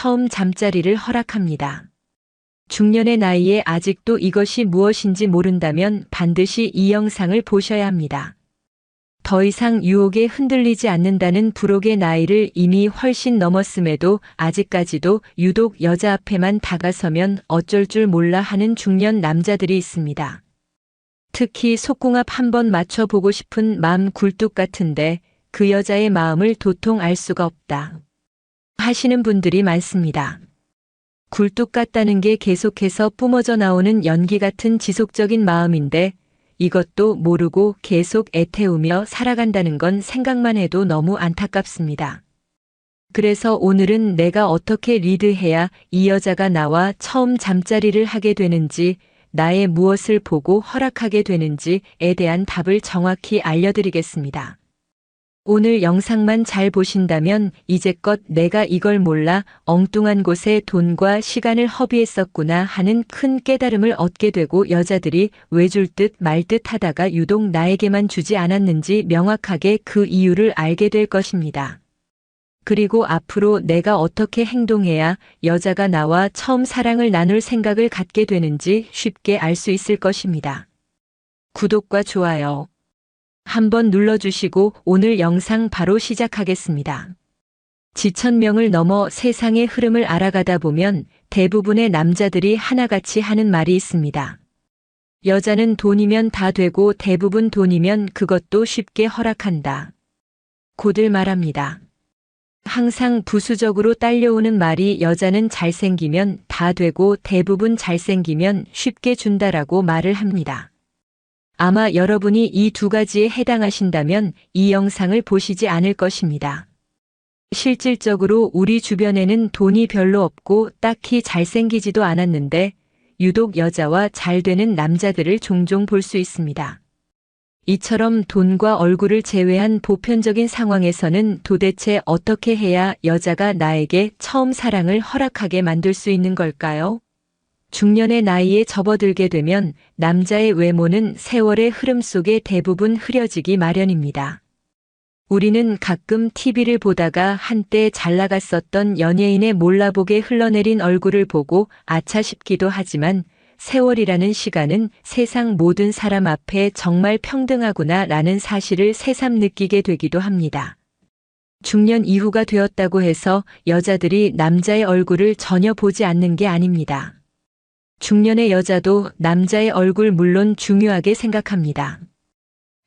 처음 잠자리를 허락합니다. 중년의 나이에 아직도 이것이 무엇인지 모른다면 반드시 이 영상을 보셔야 합니다. 더 이상 유혹에 흔들리지 않는다는 부록의 나이를 이미 훨씬 넘었음에도 아직까지도 유독 여자 앞에만 다가서면 어쩔 줄 몰라 하는 중년 남자들이 있습니다. 특히 속궁합 한번 맞춰보고 싶은 마음 굴뚝 같은데 그 여자의 마음을 도통 알 수가 없다 하시는 분들이 많습니다. 굴뚝 같다는 게 계속해서 뿜어져 나오는 연기 같은 지속적인 마음인데 이것도 모르고 계속 애태우며 살아간다는 건 생각만 해도 너무 안타깝습니다. 그래서 오늘은 내가 어떻게 리드해야 이 여자가 나와 처음 잠자리를 하게 되는지, 나의 무엇을 보고 허락하게 되는지에 대한 답을 정확히 알려드리겠습니다. 오늘 영상만 잘 보신다면 이제껏 내가 이걸 몰라 엉뚱한 곳에 돈과 시간을 허비했었구나 하는 큰 깨달음을 얻게 되고 여자들이 왜 줄 듯 말 듯 하다가 유독 나에게만 주지 않았는지 명확하게 그 이유를 알게 될 것입니다. 그리고 앞으로 내가 어떻게 행동해야 여자가 나와 처음 사랑을 나눌 생각을 갖게 되는지 쉽게 알 수 있을 것입니다. 구독과 좋아요 한번 눌러주시고 오늘 영상 바로 시작하겠습니다. 지천명을 넘어 세상의 흐름을 알아가다 보면 대부분의 남자들이 하나같이 하는 말이 있습니다. 여자는 돈이면 다 되고 대부분 돈이면 그것도 쉽게 허락한다 고들 말합니다. 항상 부수적으로 딸려오는 말이 여자는 잘생기면 다 되고 대부분 잘생기면 쉽게 준다라고 말을 합니다. 아마 여러분이 이 두 가지에 해당하신다면 이 영상을 보시지 않을 것입니다. 실질적으로 우리 주변에는 돈이 별로 없고 딱히 잘생기지도 않았는데 유독 여자와 잘 되는 남자들을 종종 볼 수 있습니다. 이처럼 돈과 얼굴을 제외한 보편적인 상황에서는 도대체 어떻게 해야 여자가 나에게 처음 사랑을 허락하게 만들 수 있는 걸까요? 중년의 나이에 접어들게 되면 남자의 외모는 세월의 흐름 속에 대부분 흐려지기 마련입니다. 우리는 가끔 TV를 보다가 한때 잘 나갔었던 연예인의 몰라보게 흘러내린 얼굴을 보고 아차 싶기도 하지만 세월이라는 시간은 세상 모든 사람 앞에 정말 평등하구나 라는 사실을 새삼 느끼게 되기도 합니다. 중년 이후가 되었다고 해서 여자들이 남자의 얼굴을 전혀 보지 않는 게 아닙니다. 중년의 여자도 남자의 얼굴 물론 중요하게 생각합니다.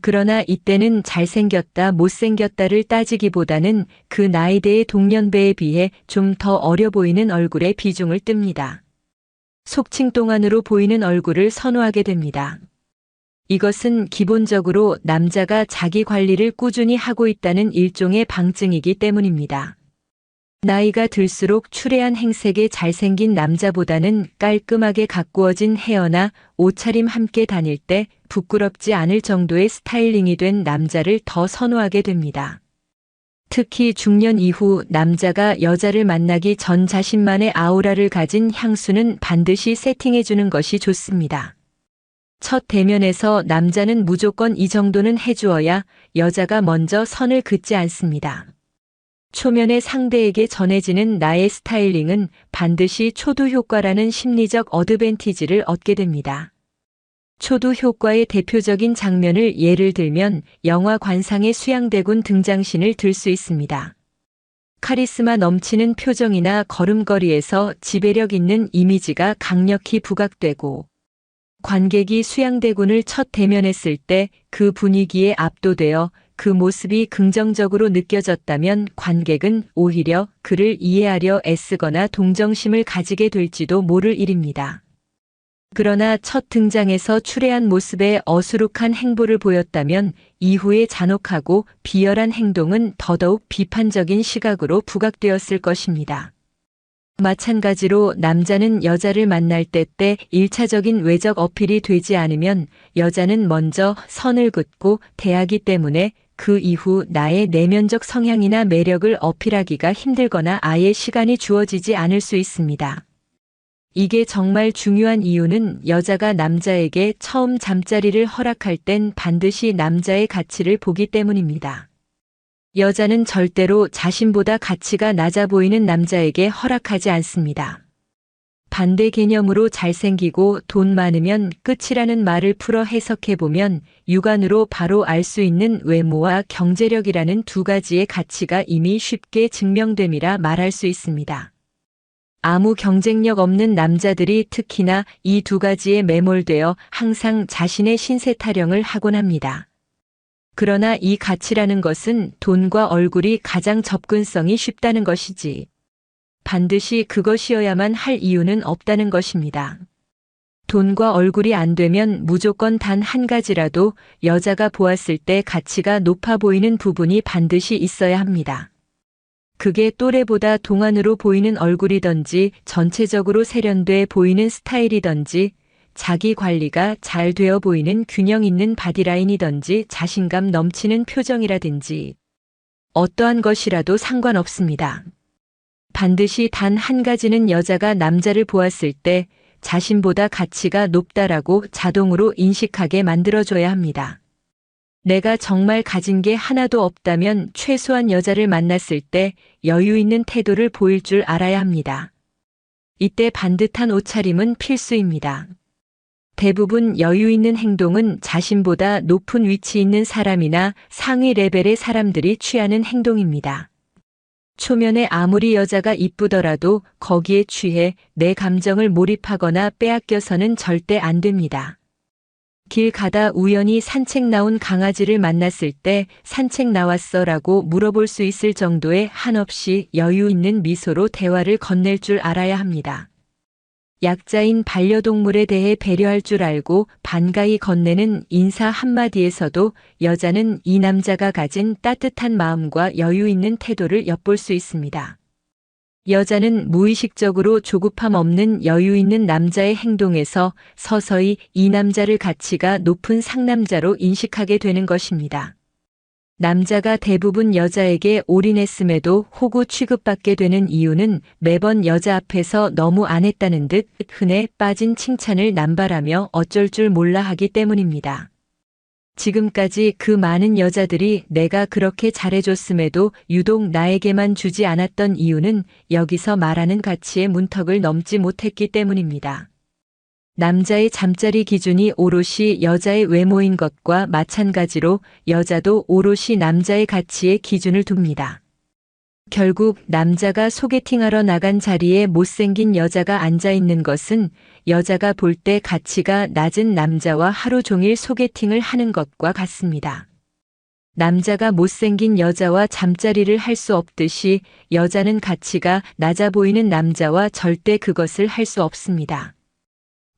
그러나 이때는 잘생겼다 못생겼다를 따지기보다는 그 나이대의 동년배에 비해 좀 더 어려 보이는 얼굴에 비중을 뜹니다. 속칭동안으로 보이는 얼굴을 선호하게 됩니다. 이것은 기본적으로 남자가 자기 관리를 꾸준히 하고 있다는 일종의 방증이기 때문입니다. 나이가 들수록 추레한 행색에 잘생긴 남자보다는 깔끔하게 가꾸어진 헤어나 옷차림 함께 다닐 때 부끄럽지 않을 정도의 스타일링이 된 남자를 더 선호하게 됩니다. 특히 중년 이후 남자가 여자를 만나기 전 자신만의 아우라를 가진 향수는 반드시 세팅해주는 것이 좋습니다. 첫 대면에서 남자는 무조건 이 정도는 해주어야 여자가 먼저 선을 긋지 않습니다. 초면에 상대에게 전해지는 나의 스타일링은 반드시 초두 효과라는 심리적 어드밴티지를 얻게 됩니다. 초두 효과의 대표적인 장면을 예를 들면 영화 관상의 수양대군 등장신을 들 수 있습니다. 카리스마 넘치는 표정이나 걸음걸이에서 지배력 있는 이미지가 강력히 부각되고 관객이 수양대군을 첫 대면했을 때 그 분위기에 압도되어 그 모습이 긍정적으로 느껴졌다면 관객은 오히려 그를 이해하려 애쓰거나 동정심을 가지게 될지도 모를 일입니다. 그러나 첫 등장에서 추레한 모습에 어수룩한 행보를 보였다면 이후의 잔혹하고 비열한 행동은 더더욱 비판적인 시각으로 부각되었을 것입니다. 마찬가지로 남자는 여자를 만날 때 1차적인 외적 어필이 되지 않으면 여자는 먼저 선을 긋고 대하기 때문에 그 이후 나의 내면적 성향이나 매력을 어필하기가 힘들거나 아예 시간이 주어지지 않을 수 있습니다. 이게 정말 중요한 이유는 여자가 남자에게 처음 잠자리를 허락할 땐 반드시 남자의 가치를 보기 때문입니다. 여자는 절대로 자신보다 가치가 낮아 보이는 남자에게 허락하지 않습니다. 반대 개념으로 잘생기고 돈 많으면 끝이라는 말을 풀어 해석해보면 육안으로 바로 알 수 있는 외모와 경제력이라는 두 가지의 가치가 이미 쉽게 증명됨이라 말할 수 있습니다. 아무 경쟁력 없는 남자들이 특히나 이 두 가지에 매몰되어 항상 자신의 신세 타령을 하곤 합니다. 그러나 이 가치라는 것은 돈과 얼굴이 가장 접근성이 쉽다는 것이지 반드시 그것이어야만 할 이유는 없다는 것입니다. 돈과 얼굴이 안 되면 무조건 단 한 가지라도 여자가 보았을 때 가치가 높아 보이는 부분이 반드시 있어야 합니다. 그게 또래보다 동안으로 보이는 얼굴이든지 전체적으로 세련돼 보이는 스타일이든지 자기 관리가 잘 되어 보이는 균형 있는 바디라인이든지 자신감 넘치는 표정이라든지 어떠한 것이라도 상관없습니다. 반드시 단 한 가지는 여자가 남자를 보았을 때 자신보다 가치가 높다라고 자동으로 인식하게 만들어줘야 합니다. 내가 정말 가진 게 하나도 없다면 최소한 여자를 만났을 때 여유 있는 태도를 보일 줄 알아야 합니다. 이때 반듯한 옷차림은 필수입니다. 대부분 여유 있는 행동은 자신보다 높은 위치 있는 사람이나 상위 레벨의 사람들이 취하는 행동입니다. 초면에 아무리 여자가 이쁘더라도 거기에 취해 내 감정을 몰입하거나 빼앗겨서는 절대 안 됩니다. 길 가다 우연히 산책 나온 강아지를 만났을 때 산책 나왔어 라고 물어볼 수 있을 정도의 한없이 여유 있는 미소로 대화를 건넬 줄 알아야 합니다. 약자인 반려동물에 대해 배려할 줄 알고 반가이 건네는 인사 한마디에서도 여자는 이 남자가 가진 따뜻한 마음과 여유 있는 태도를 엿볼 수 있습니다. 여자는 무의식적으로 조급함 없는 여유 있는 남자의 행동에서 서서히 이 남자를 가치가 높은 상남자로 인식하게 되는 것입니다. 남자가 대부분 여자에게 올인했음에도 호구 취급받게 되는 이유는 매번 여자 앞에서 너무 안 했다는 듯 흔해 빠진 칭찬을 남발하며 어쩔 줄 몰라 하기 때문입니다. 지금까지 그 많은 여자들이 내가 그렇게 잘해줬음에도 유독 나에게만 주지 않았던 이유는 여기서 말하는 가치의 문턱을 넘지 못했기 때문입니다. 남자의 잠자리 기준이 오롯이 여자의 외모인 것과 마찬가지로 여자도 오롯이 남자의 가치에 기준을 둡니다. 결국 남자가 소개팅하러 나간 자리에 못생긴 여자가 앉아 있는 것은 여자가 볼 때 가치가 낮은 남자와 하루 종일 소개팅을 하는 것과 같습니다. 남자가 못생긴 여자와 잠자리를 할 수 없듯이 여자는 가치가 낮아 보이는 남자와 절대 그것을 할 수 없습니다.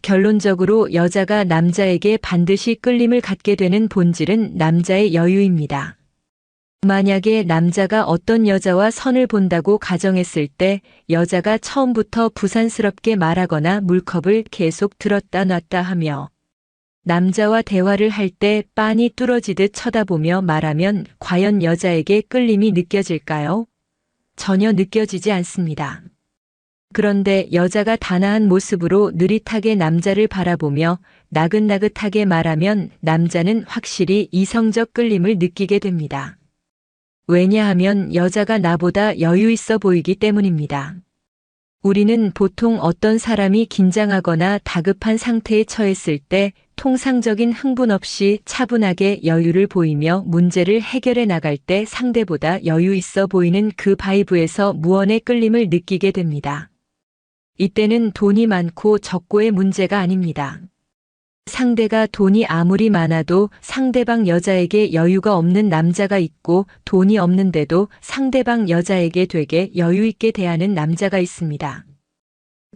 결론적으로 여자가 남자에게 반드시 끌림을 갖게 되는 본질은 남자의 여유입니다. 만약에 남자가 어떤 여자와 선을 본다고 가정했을 때 여자가 처음부터 부산스럽게 말하거나 물컵을 계속 들었다 놨다 하며 남자와 대화를 할 때 빤히 뚫어지듯 쳐다보며 말하면 과연 여자에게 끌림이 느껴질까요? 전혀 느껴지지 않습니다. 그런데 여자가 단아한 모습으로 느릿하게 남자를 바라보며 나긋나긋하게 말하면 남자는 확실히 이성적 끌림을 느끼게 됩니다. 왜냐하면 여자가 나보다 여유 있어 보이기 때문입니다. 우리는 보통 어떤 사람이 긴장하거나 다급한 상태에 처했을 때 통상적인 흥분 없이 차분하게 여유를 보이며 문제를 해결해 나갈 때 상대보다 여유 있어 보이는 그 바이브에서 무언의 끌림을 느끼게 됩니다. 이때는 돈이 많고 적고의 문제가 아닙니다. 상대가 돈이 아무리 많아도 상대방 여자에게 여유가 없는 남자가 있고 돈이 없는데도 상대방 여자에게 되게 여유 있게 대하는 남자가 있습니다.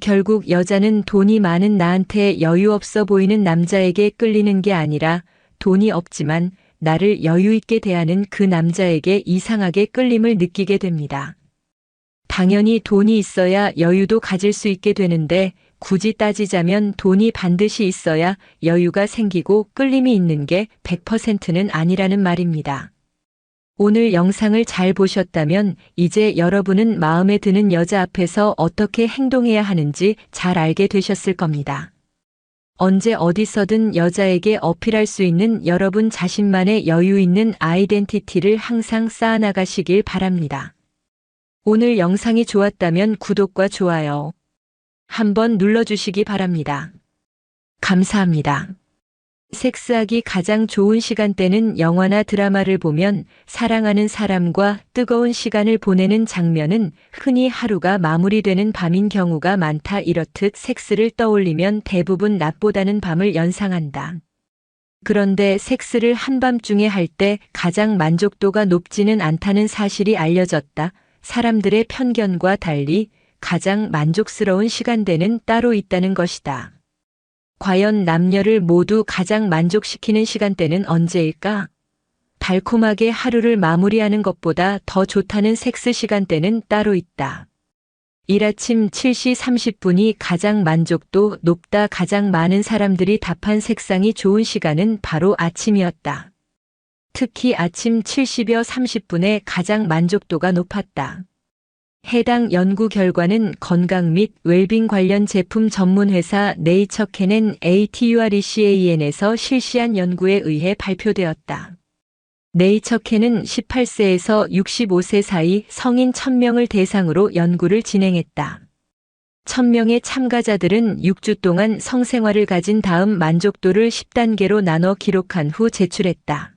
결국 여자는 돈이 많은 나한테 여유 없어 보이는 남자에게 끌리는 게 아니라 돈이 없지만 나를 여유 있게 대하는 그 남자에게 이상하게 끌림을 느끼게 됩니다. 당연히 돈이 있어야 여유도 가질 수 있게 되는데 굳이 따지자면 돈이 반드시 있어야 여유가 생기고 끌림이 있는 게 100%는 아니라는 말입니다. 오늘 영상을 잘 보셨다면 이제 여러분은 마음에 드는 여자 앞에서 어떻게 행동해야 하는지 잘 알게 되셨을 겁니다. 언제 어디서든 여자에게 어필할 수 있는 여러분 자신만의 여유 있는 아이덴티티를 항상 쌓아나가시길 바랍니다. 오늘 영상이 좋았다면 구독과 좋아요 한번 눌러주시기 바랍니다. 감사합니다. 섹스하기 가장 좋은 시간대는 영화나 드라마를 보면 사랑하는 사람과 뜨거운 시간을 보내는 장면은 흔히 하루가 마무리되는 밤인 경우가 많다. 이렇듯 섹스를 떠올리면 대부분 낮보다는 밤을 연상한다. 그런데 섹스를 한밤중에 할 때 가장 만족도가 높지는 않다는 사실이 알려졌다. 사람들의 편견과 달리 가장 만족스러운 시간대는 따로 있다는 것이다. 과연 남녀를 모두 가장 만족시키는 시간대는 언제일까? 달콤하게 하루를 마무리하는 것보다 더 좋다는 섹스 시간대는 따로 있다. 이라침 7시 30분이 가장 만족도 높다. 가장 많은 사람들이 답한 색상이 좋은 시간은 바로 아침이었다. 특히 아침 7시여 30분에 가장 만족도가 높았다. 해당 연구 결과는 건강 및 웰빙 관련 제품 전문 회사 네이처캔 ATURECAN에서 실시한 연구에 의해 발표되었다. 네이처캔은 18세에서 65세 사이 성인 1000명을 대상으로 연구를 진행했다. 1000명의 참가자들은 6주 동안 성생활을 가진 다음 만족도를 10단계로 나눠 기록한 후 제출했다.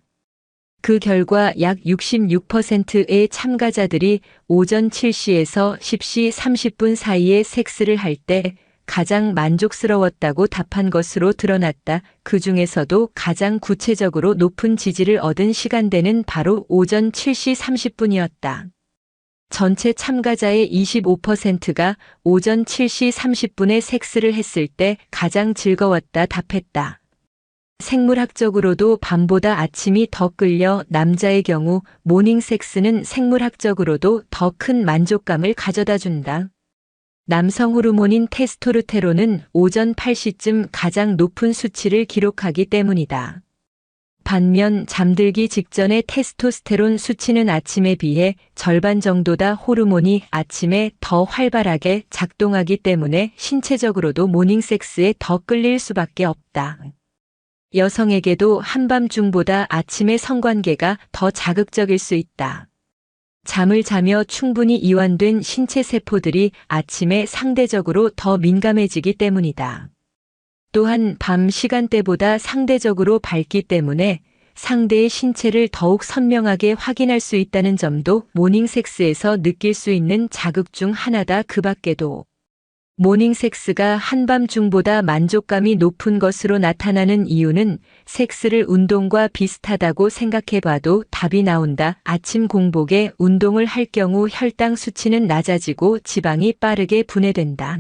그 결과 약 66%의 참가자들이 오전 7시에서 10시 30분 사이에 섹스를 할 때 가장 만족스러웠다고 답한 것으로 드러났다. 그 중에서도 가장 구체적으로 높은 지지를 얻은 시간대는 바로 오전 7시 30분이었다. 전체 참가자의 25%가 오전 7시 30분에 섹스를 했을 때 가장 즐거웠다 답했다. 생물학적으로도 밤보다 아침이 더 끌려 남자의 경우 모닝 섹스는 생물학적으로도 더 큰 만족감을 가져다 준다. 남성 호르몬인 테스토스테론은 오전 8시쯤 가장 높은 수치를 기록하기 때문이다. 반면 잠들기 직전의 테스토스테론 수치는 아침에 비해 절반 정도다. 호르몬이 아침에 더 활발하게 작동하기 때문에 신체적으로도 모닝 섹스에 더 끌릴 수밖에 없다. 여성에게도 한밤중보다 아침의 성관계가 더 자극적일 수 있다. 잠을 자며 충분히 이완된 신체 세포들이 아침에 상대적으로 더 민감해지기 때문이다. 또한 밤 시간대보다 상대적으로 밝기 때문에 상대의 신체를 더욱 선명하게 확인할 수 있다는 점도 모닝섹스에서 느낄 수 있는 자극 중 하나다. 그 밖에도 모닝섹스가 한밤중보다 만족감이 높은 것으로 나타나는 이유는 섹스를 운동과 비슷하다고 생각해봐도 답이 나온다. 아침 공복에 운동을 할 경우 혈당 수치는 낮아지고 지방이 빠르게 분해된다.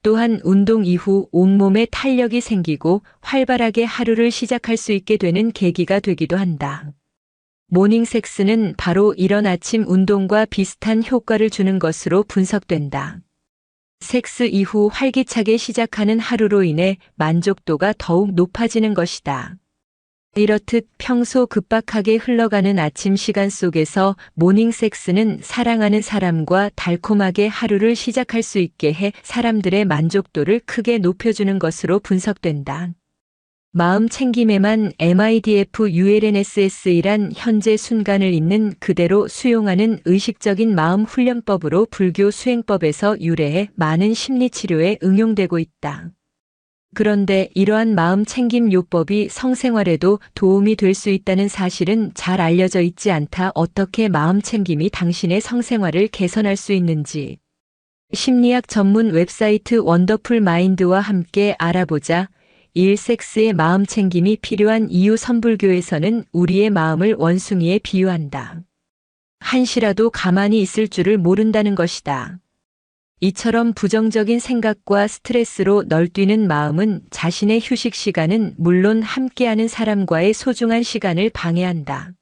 또한 운동 이후 온몸에 탄력이 생기고 활발하게 하루를 시작할 수 있게 되는 계기가 되기도 한다. 모닝섹스는 바로 이런 아침 운동과 비슷한 효과를 주는 것으로 분석된다. 섹스 이후 활기차게 시작하는 하루로 인해 만족도가 더욱 높아지는 것이다. 이렇듯 평소 급박하게 흘러가는 아침 시간 속에서 모닝섹스는 사랑하는 사람과 달콤하게 하루를 시작할 수 있게 해 사람들의 만족도를 크게 높여주는 것으로 분석된다. 마음 챙김에만 MIDFULNSS이란 현재 순간을 있는 그대로 수용하는 의식적인 마음 훈련법으로 불교 수행법에서 유래해 많은 심리치료에 응용되고 있다. 그런데 이러한 마음 챙김 요법이 성생활에도 도움이 될 수 있다는 사실은 잘 알려져 있지 않다. 어떻게 마음 챙김이 당신의 성생활을 개선할 수 있는지 심리학 전문 웹사이트 원더풀 마인드와 함께 알아보자. 1. 섹스의 마음 챙김이 필요한 이유. 선불교에서는 우리의 마음을 원숭이에 비유한다. 한시라도 가만히 있을 줄을 모른다는 것이다. 이처럼 부정적인 생각과 스트레스로 널뛰는 마음은 자신의 휴식 시간은 물론 함께하는 사람과의 소중한 시간을 방해한다.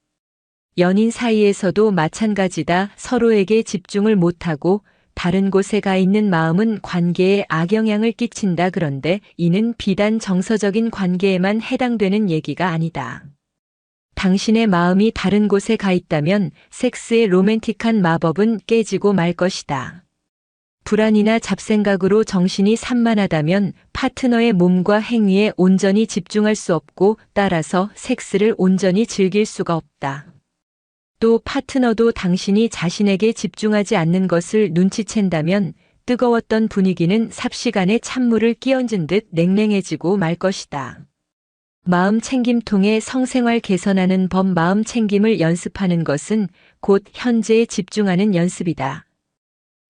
연인 사이에서도 마찬가지다. 서로에게 집중을 못하고 다른 곳에 가 있는 마음은 관계에 악영향을 끼친다. 그런데 이는 비단 정서적인 관계에만 해당되는 얘기가 아니다. 당신의 마음이 다른 곳에 가 있다면 섹스의 로맨틱한 마법은 깨지고 말 것이다. 불안이나 잡생각으로 정신이 산만하다면 파트너의 몸과 행위에 온전히 집중할 수 없고 따라서 섹스를 온전히 즐길 수가 없다. 또 파트너도 당신이 자신에게 집중하지 않는 것을 눈치챈다면 뜨거웠던 분위기는 삽시간에 찬물을 끼얹은 듯 냉랭해지고 말 것이다. 마음 챙김통해 성생활 개선하는 법. 마음 챙김을 연습하는 것은 곧 현재에 집중하는 연습이다.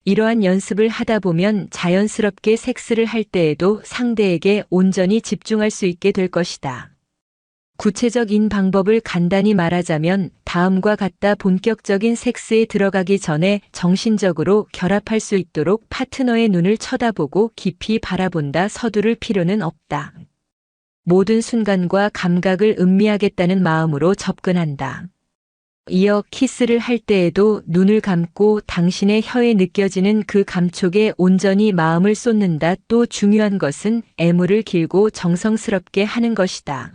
이러한 연습을 하다 보면 자연스럽게 섹스를 할 때에도 상대에게 온전히 집중할 수 있게 될 것이다. 구체적인 방법을 간단히 말하자면 다음과 같다. 본격적인 섹스에 들어가기 전에 정신적으로 결합할 수 있도록 파트너의 눈을 쳐다보고 깊이 바라본다. 서두를 필요는 없다. 모든 순간과 감각을 음미하겠다는 마음으로 접근한다. 이어 키스를 할 때에도 눈을 감고 당신의 혀에 느껴지는 그 감촉에 온전히 마음을 쏟는다. 또 중요한 것은 애무를 길고 정성스럽게 하는 것이다.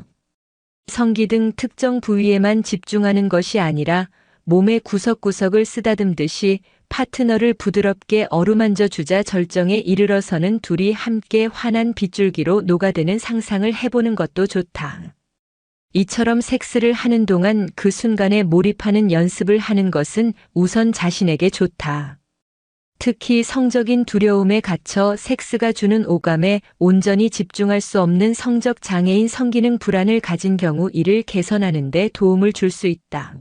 성기 등 특정 부위에만 집중하는 것이 아니라 몸의 구석구석을 쓰다듬듯이 파트너를 부드럽게 어루만져 주자. 절정에 이르러서는 둘이 함께 환한 빗줄기로 녹아드는 상상을 해보는 것도 좋다. 이처럼 섹스를 하는 동안 그 순간에 몰입하는 연습을 하는 것은 우선 자신에게 좋다. 특히 성적인 두려움에 갇혀 섹스가 주는 오감에 온전히 집중할 수 없는 성적 장애인 성기능 불안을 가진 경우 이를 개선하는 데 도움을 줄 수 있다.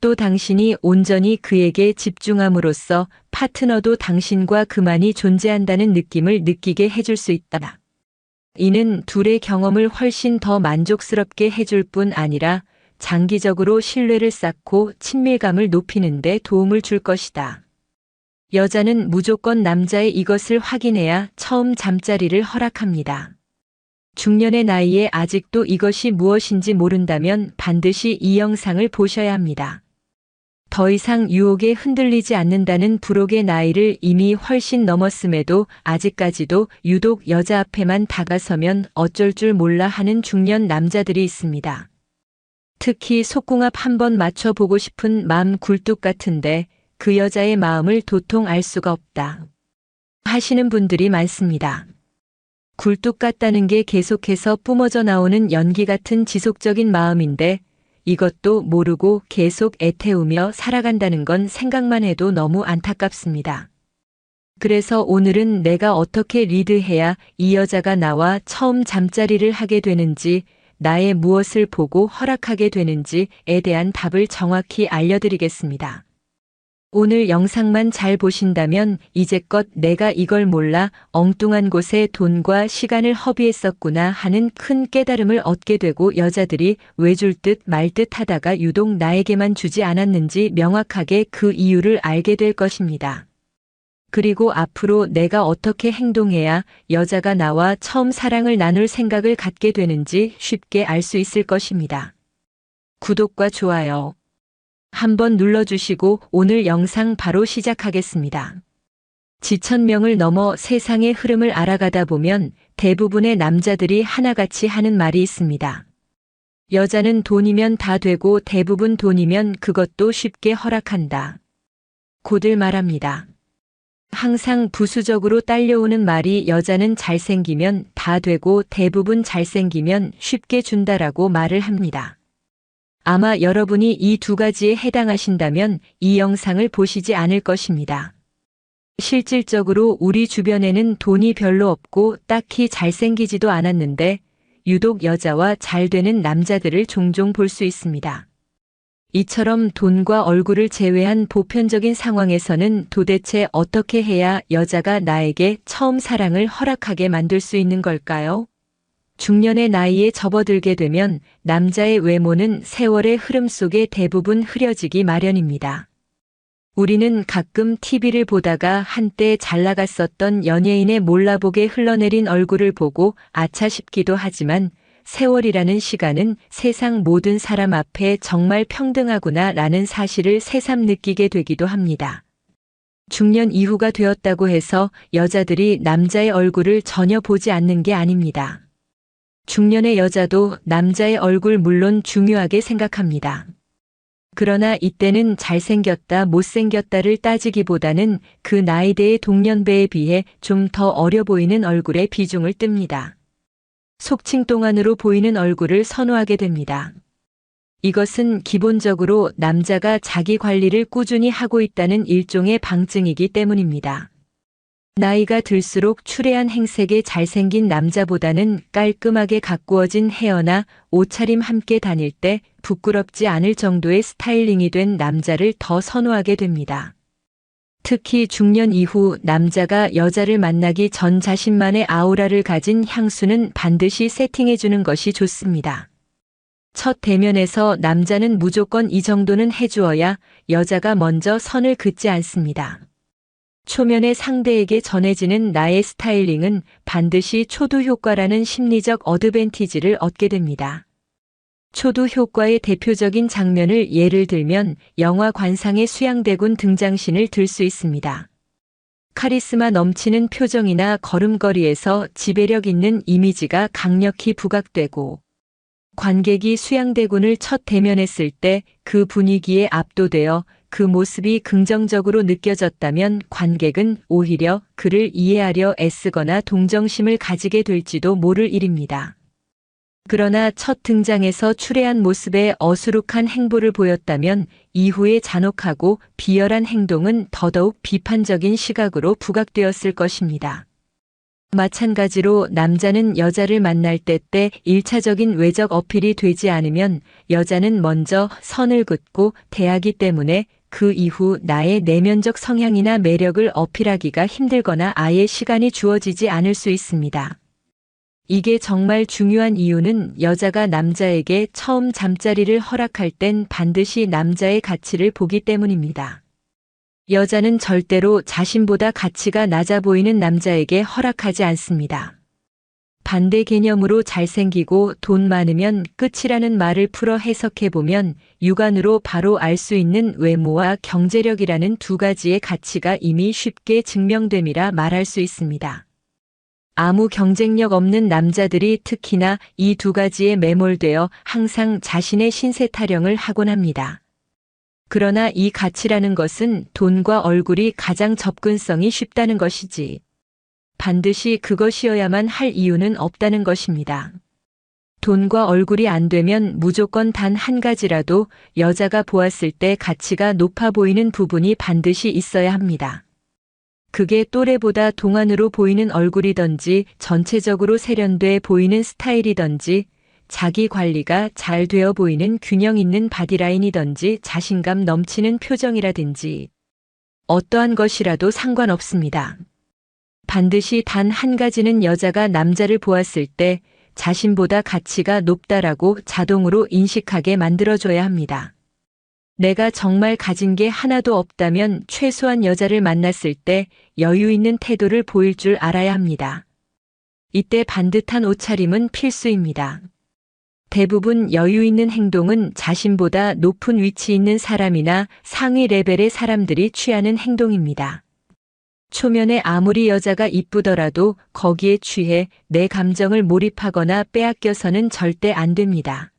또 당신이 온전히 그에게 집중함으로써 파트너도 당신과 그만이 존재한다는 느낌을 느끼게 해줄 수 있다. 이는 둘의 경험을 훨씬 더 만족스럽게 해줄 뿐 아니라 장기적으로 신뢰를 쌓고 친밀감을 높이는 데 도움을 줄 것이다. 여자는 무조건 남자의 이것을 확인해야 처음 잠자리를 허락합니다. 중년의 나이에 아직도 이것이 무엇인지 모른다면 반드시 이 영상을 보셔야 합니다. 더 이상 유혹에 흔들리지 않는다는 부록의 나이를 이미 훨씬 넘었음에도 아직까지도 유독 여자 앞에만 다가서면 어쩔 줄 몰라 하는 중년 남자들이 있습니다. 특히 속궁합 한번 맞춰보고 싶은 맘 굴뚝 같은데 그 여자의 마음을 도통 알 수가 없다 하시는 분들이 많습니다. 굴뚝 같다는 게 계속해서 뿜어져 나오는 연기 같은 지속적인 마음인데 이것도 모르고 계속 애태우며 살아간다는 건 생각만 해도 너무 안타깝습니다. 그래서 오늘은 내가 어떻게 리드해야 이 여자가 나와 처음 잠자리를 하게 되는지, 나의 무엇을 보고 허락하게 되는지에 대한 답을 정확히 알려드리겠습니다. 오늘 영상만 잘 보신다면 이제껏 내가 이걸 몰라 엉뚱한 곳에 돈과 시간을 허비했었구나 하는 큰 깨달음을 얻게 되고 여자들이 왜 줄 듯 말 듯 하다가 유독 나에게만 주지 않았는지 명확하게 그 이유를 알게 될 것입니다. 그리고 앞으로 내가 어떻게 행동해야 여자가 나와 처음 사랑을 나눌 생각을 갖게 되는지 쉽게 알 수 있을 것입니다. 구독과 좋아요 한번 눌러주시고 오늘 영상 바로 시작하겠습니다. 지천명을 넘어 세상의 흐름을 알아가다 보면 대부분의 남자들이 하나같이 하는 말이 있습니다. 여자는 돈이면 다 되고 대부분 돈이면 그것도 쉽게 허락한다. 고들 말합니다. 항상 부수적으로 딸려오는 말이 여자는 잘생기면 다 되고 대부분 잘생기면 쉽게 준다라고 말을 합니다. 아마 여러분이 이 두 가지에 해당하신다면 이 영상을 보시지 않을 것입니다. 실질적으로 우리 주변에는 돈이 별로 없고 딱히 잘생기지도 않았는데 유독 여자와 잘 되는 남자들을 종종 볼 수 있습니다. 이처럼 돈과 얼굴을 제외한 보편적인 상황에서는 도대체 어떻게 해야 여자가 나에게 처음 사랑을 허락하게 만들 수 있는 걸까요? 중년의 나이에 접어들게 되면 남자의 외모는 세월의 흐름 속에 대부분 흐려지기 마련입니다. 우리는 가끔 TV를 보다가 한때 잘 나갔었던 연예인의 몰라보게 흘러내린 얼굴을 보고 아차 싶기도 하지만 세월이라는 시간은 세상 모든 사람 앞에 정말 평등하구나 라는 사실을 새삼 느끼게 되기도 합니다. 중년 이후가 되었다고 해서 여자들이 남자의 얼굴을 전혀 보지 않는 게 아닙니다. 중년의 여자도 남자의 얼굴 물론 중요하게 생각합니다. 그러나 이때는 잘생겼다, 못생겼다를 따지기보다는 그 나이대의 동년배에 비해 좀 더 어려 보이는 얼굴에 비중을 뜹니다. 속칭동안으로 보이는 얼굴을 선호하게 됩니다. 이것은 기본적으로 남자가 자기 관리를 꾸준히 하고 있다는 일종의 방증이기 때문입니다. 나이가 들수록 추레한 행색의 잘생긴 남자보다는 깔끔하게 가꾸어진 헤어나 옷차림 함께 다닐 때 부끄럽지 않을 정도의 스타일링이 된 남자를 더 선호하게 됩니다. 특히 중년 이후 남자가 여자를 만나기 전 자신만의 아우라를 가진 향수는 반드시 세팅해주는 것이 좋습니다. 첫 대면에서 남자는 무조건 이 정도는 해주어야 여자가 먼저 선을 긋지 않습니다. 초면에 상대에게 전해지는 나의 스타일링은 반드시 초두 효과라는 심리적 어드밴티지를 얻게 됩니다. 초두 효과의 대표적인 장면을 예를 들면 영화 관상의 수양대군 등장신을 들 수 있습니다. 카리스마 넘치는 표정이나 걸음걸이에서 지배력 있는 이미지가 강력히 부각되고 관객이 수양대군을 첫 대면했을 때 그 분위기에 압도되어 그 모습이 긍정적으로 느껴졌다면 관객은 오히려 그를 이해하려 애쓰거나 동정심을 가지게 될지도 모를 일입니다. 그러나 첫 등장에서 추레한 모습에 어수룩한 행보를 보였다면 이후의 잔혹하고 비열한 행동은 더더욱 비판적인 시각으로 부각되었을 것입니다. 마찬가지로 남자는 여자를 만날 때 1차적인 외적 어필이 되지 않으면 여자는 먼저 선을 긋고 대하기 때문에 그 이후 나의 내면적 성향이나 매력을 어필하기가 힘들거나 아예 시간이 주어지지 않을 수 있습니다. 이게 정말 중요한 이유는 여자가 남자에게 처음 잠자리를 허락할 땐 반드시 남자의 가치를 보기 때문입니다. 여자는 절대로 자신보다 가치가 낮아 보이는 남자에게 허락하지 않습니다. 반대 개념으로 잘생기고 돈 많으면 끝이라는 말을 풀어 해석해보면 육안으로 바로 알 수 있는 외모와 경제력이라는 두 가지의 가치가 이미 쉽게 증명됨이라 말할 수 있습니다. 아무 경쟁력 없는 남자들이 특히나 이 두 가지에 매몰되어 항상 자신의 신세 타령을 하곤 합니다. 그러나 이 가치라는 것은 돈과 얼굴이 가장 접근성이 쉽다는 것이지 반드시 그것이어야만 할 이유는 없다는 것입니다. 돈과 얼굴이 안 되면 무조건 단 한 가지라도 여자가 보았을 때 가치가 높아 보이는 부분이 반드시 있어야 합니다. 그게 또래보다 동안으로 보이는 얼굴이든지 전체적으로 세련돼 보이는 스타일이든지 자기 관리가 잘 되어 보이는 균형 있는 바디라인이든지 자신감 넘치는 표정이라든지 어떠한 것이라도 상관없습니다. 반드시 단 한 가지는 여자가 남자를 보았을 때 자신보다 가치가 높다라고 자동으로 인식하게 만들어줘야 합니다. 내가 정말 가진 게 하나도 없다면 최소한 여자를 만났을 때 여유 있는 태도를 보일 줄 알아야 합니다. 이때 반듯한 옷차림은 필수입니다. 대부분 여유 있는 행동은 자신보다 높은 위치 있는 사람이나 상위 레벨의 사람들이 취하는 행동입니다. 초면에 아무리 여자가 이쁘더라도 거기에 취해 내 감정을 몰입하거나 빼앗겨서는 절대 안 됩니다.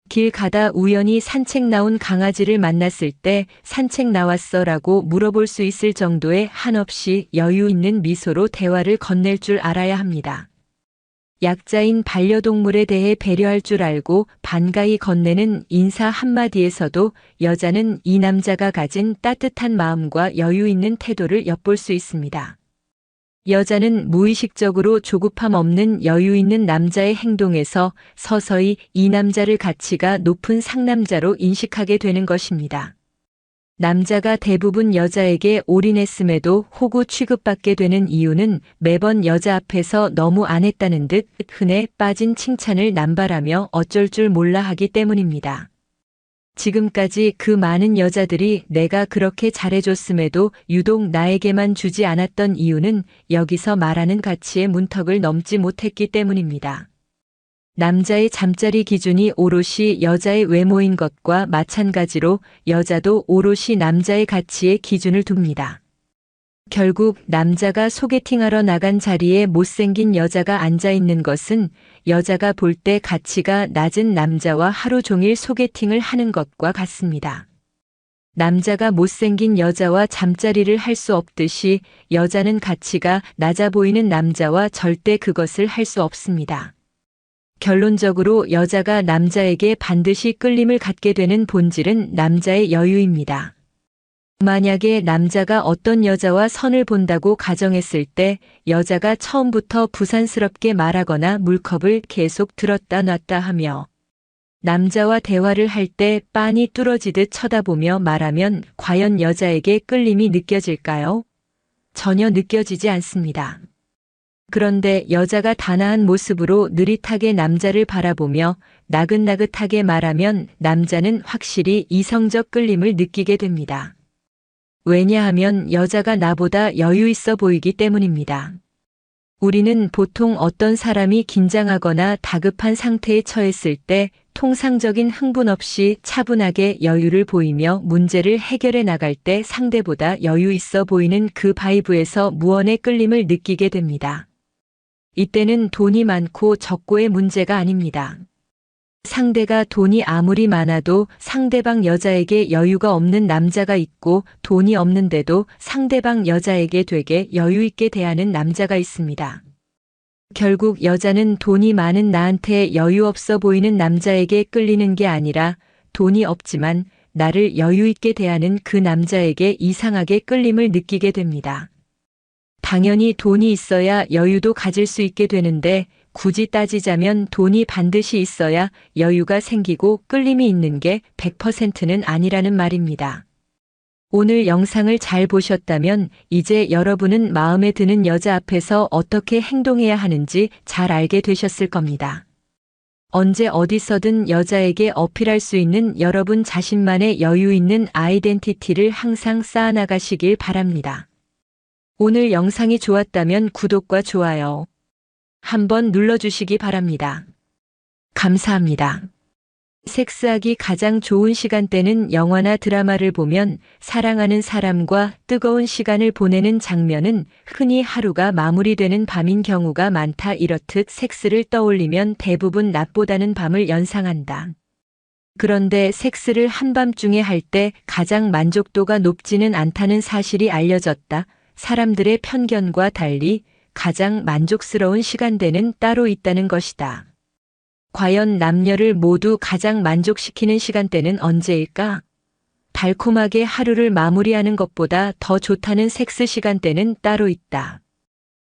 길 가다 우연히 산책 나온 강아지를 만났을 때 산책 나왔어 라고 물어볼 수 있을 정도의 한없이 여유 있는 미소로 대화를 건넬 줄 알아야 합니다. 약자인 반려동물에 대해 배려할 줄 알고 반가이 건네는 인사 한마디에서도 여자는 이 남자가 가진 따뜻한 마음과 여유 있는 태도를 엿볼 수 있습니다. 여자는 무의식적으로 조급함 없는 여유 있는 남자의 행동에서 서서히 이 남자를 가치가 높은 상남자로 인식하게 되는 것입니다. 남자가 대부분 여자에게 올인했음에도 호구 취급받게 되는 이유는 매번 여자 앞에서 너무 안 했다는 듯 흔해 빠진 칭찬을 남발하며 어쩔 줄 몰라 하기 때문입니다. 지금까지 그 많은 여자들이 내가 그렇게 잘해줬음에도 유독 나에게만 주지 않았던 이유는 여기서 말하는 가치의 문턱을 넘지 못했기 때문입니다. 남자의 잠자리 기준이 오롯이 여자의 외모인 것과 마찬가지로 여자도 오롯이 남자의 가치에 기준을 둡니다. 결국 남자가 소개팅하러 나간 자리에 못생긴 여자가 앉아 있는 것은 여자가 볼 때 가치가 낮은 남자와 하루 종일 소개팅을 하는 것과 같습니다. 남자가 못생긴 여자와 잠자리를 할 수 없듯이 여자는 가치가 낮아 보이는 남자와 절대 그것을 할 수 없습니다. 결론적으로 여자가 남자에게 반드시 끌림을 갖게 되는 본질은 남자의 여유입니다. 만약에 남자가 어떤 여자와 선을 본다고 가정했을 때 여자가 처음부터 부산스럽게 말하거나 물컵을 계속 들었다 놨다 하며 남자와 대화를 할 때 빤히 뚫어지듯 쳐다보며 말하면 과연 여자에게 끌림이 느껴질까요? 전혀 느껴지지 않습니다. 그런데 여자가 단아한 모습으로 느릿하게 남자를 바라보며 나긋나긋하게 말하면 남자는 확실히 이성적 끌림을 느끼게 됩니다. 왜냐하면 여자가 나보다 여유 있어 보이기 때문입니다. 우리는 보통 어떤 사람이 긴장하거나 다급한 상태에 처했을 때 통상적인 흥분 없이 차분하게 여유를 보이며 문제를 해결해 나갈 때 상대보다 여유 있어 보이는 그 바이브에서 무언의 끌림을 느끼게 됩니다. 이때는 돈이 많고 적고의 문제가 아닙니다. 상대가 돈이 아무리 많아도 상대방 여자에게 여유가 없는 남자가 있고 돈이 없는데도 상대방 여자에게 되게 여유 있게 대하는 남자가 있습니다. 결국 여자는 돈이 많은 나한테 여유 없어 보이는 남자에게 끌리는 게 아니라 돈이 없지만 나를 여유 있게 대하는 그 남자에게 이상하게 끌림을 느끼게 됩니다. 당연히 돈이 있어야 여유도 가질 수 있게 되는데 굳이 따지자면 돈이 반드시 있어야 여유가 생기고 끌림이 있는 게 100%는 아니라는 말입니다. 오늘 영상을 잘 보셨다면 이제 여러분은 마음에 드는 여자 앞에서 어떻게 행동해야 하는지 잘 알게 되셨을 겁니다. 언제 어디서든 여자에게 어필할 수 있는 여러분 자신만의 여유 있는 아이덴티티를 항상 쌓아나가시길 바랍니다. 오늘 영상이 좋았다면 구독과 좋아요 한번 눌러주시기 바랍니다. 감사합니다. 섹스하기 가장 좋은 시간대는 영화나 드라마를 보면 사랑하는 사람과 뜨거운 시간을 보내는 장면은 흔히 하루가 마무리되는 밤인 경우가 많다. 이렇듯 섹스를 떠올리면 대부분 낮보다는 밤을 연상한다. 그런데 섹스를 한밤중에 할 때 가장 만족도가 높지는 않다는 사실이 알려졌다. 사람들의 편견과 달리 가장 만족스러운 시간대는 따로 있다는 것이다. 과연 남녀를 모두 가장 만족시키는 시간대는 언제일까? 달콤하게 하루를 마무리하는 것보다 더 좋다는 섹스 시간대는 따로 있다.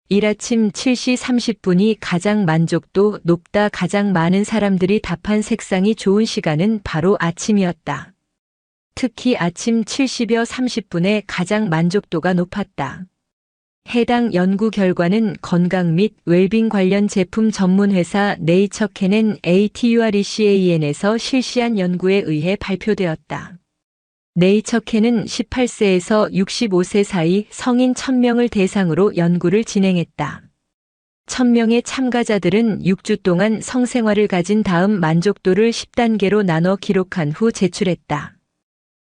이라침 7시 30분이 가장 만족도 높다. 가장 많은 사람들이 답한 색상이 좋은 시간은 바로 아침이었다. 특히 아침 7시여 30분에 가장 만족도가 높았다. 해당 연구 결과는 건강 및 웰빙 관련 제품 전문 회사 네이처 캐넨 ATURECAN에서 실시한 연구에 의해 발표되었다. 네이처 캔은 18세에서 65세 사이 성인 1000명을 대상으로 연구를 진행했다. 1000명의 참가자들은 6주 동안 성생활을 가진 다음 만족도를 10단계로 나눠 기록한 후 제출했다.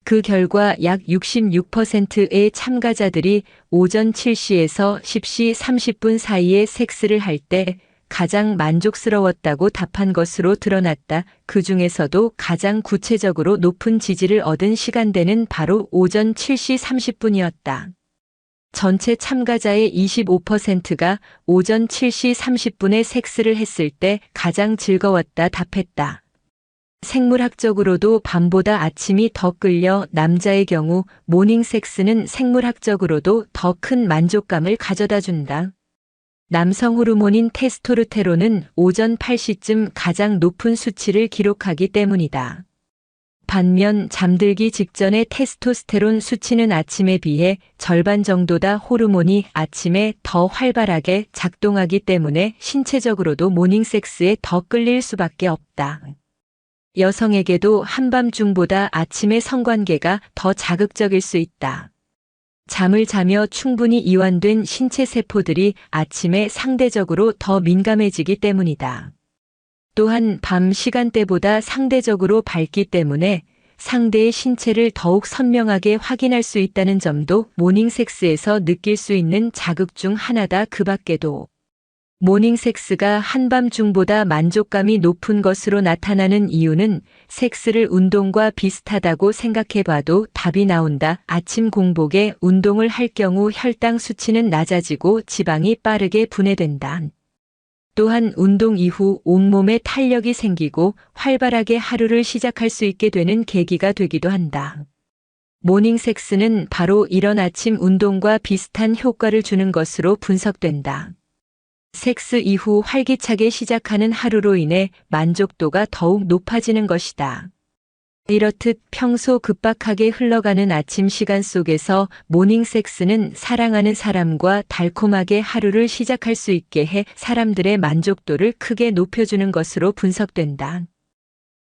그 결과 약 66%의 참가자들이 오전 7시에서 10시 30분 사이에 섹스를 할 때 가장 만족스러웠다고 답한 것으로 드러났다. 그 중에서도 가장 구체적으로 높은 지지를 얻은 시간대는 바로 오전 7시 30분이었다. 전체 참가자의 25%가 오전 7시 30분에 섹스를 했을 때 가장 즐거웠다 답했다. 생물학적으로도 밤보다 아침이 더 끌려 남자의 경우 모닝 섹스는 생물학적으로도 더 큰 만족감을 가져다 준다. 남성 호르몬인 테스토스테론은 오전 8시쯤 가장 높은 수치를 기록하기 때문이다. 반면 잠들기 직전의 테스토스테론 수치는 아침에 비해 절반 정도다. 호르몬이 아침에 더 활발하게 작동하기 때문에 신체적으로도 모닝 섹스에 더 끌릴 수밖에 없다. 여성에게도 한밤중보다 아침의 성관계가 더 자극적일 수 있다. 잠을 자며 충분히 이완된 신체 세포들이 아침에 상대적으로 더 민감해지기 때문이다. 또한 밤 시간대보다 상대적으로 밝기 때문에 상대의 신체를 더욱 선명하게 확인할 수 있다는 점도 모닝섹스에서 느낄 수 있는 자극 중 하나다. 그 밖에도 모닝섹스가 한밤중보다 만족감이 높은 것으로 나타나는 이유는 섹스를 운동과 비슷하다고 생각해봐도 답이 나온다. 아침 공복에 운동을 할 경우 혈당 수치는 낮아지고 지방이 빠르게 분해된다. 또한 운동 이후 온몸에 탄력이 생기고 활발하게 하루를 시작할 수 있게 되는 계기가 되기도 한다. 모닝섹스는 바로 이런 아침 운동과 비슷한 효과를 주는 것으로 분석된다. 섹스 이후 활기차게 시작하는 하루로 인해 만족도가 더욱 높아지는 것이다. 이렇듯 평소 급박하게 흘러가는 아침 시간 속에서 모닝섹스는 사랑하는 사람과 달콤하게 하루를 시작할 수 있게 해 사람들의 만족도를 크게 높여주는 것으로 분석된다.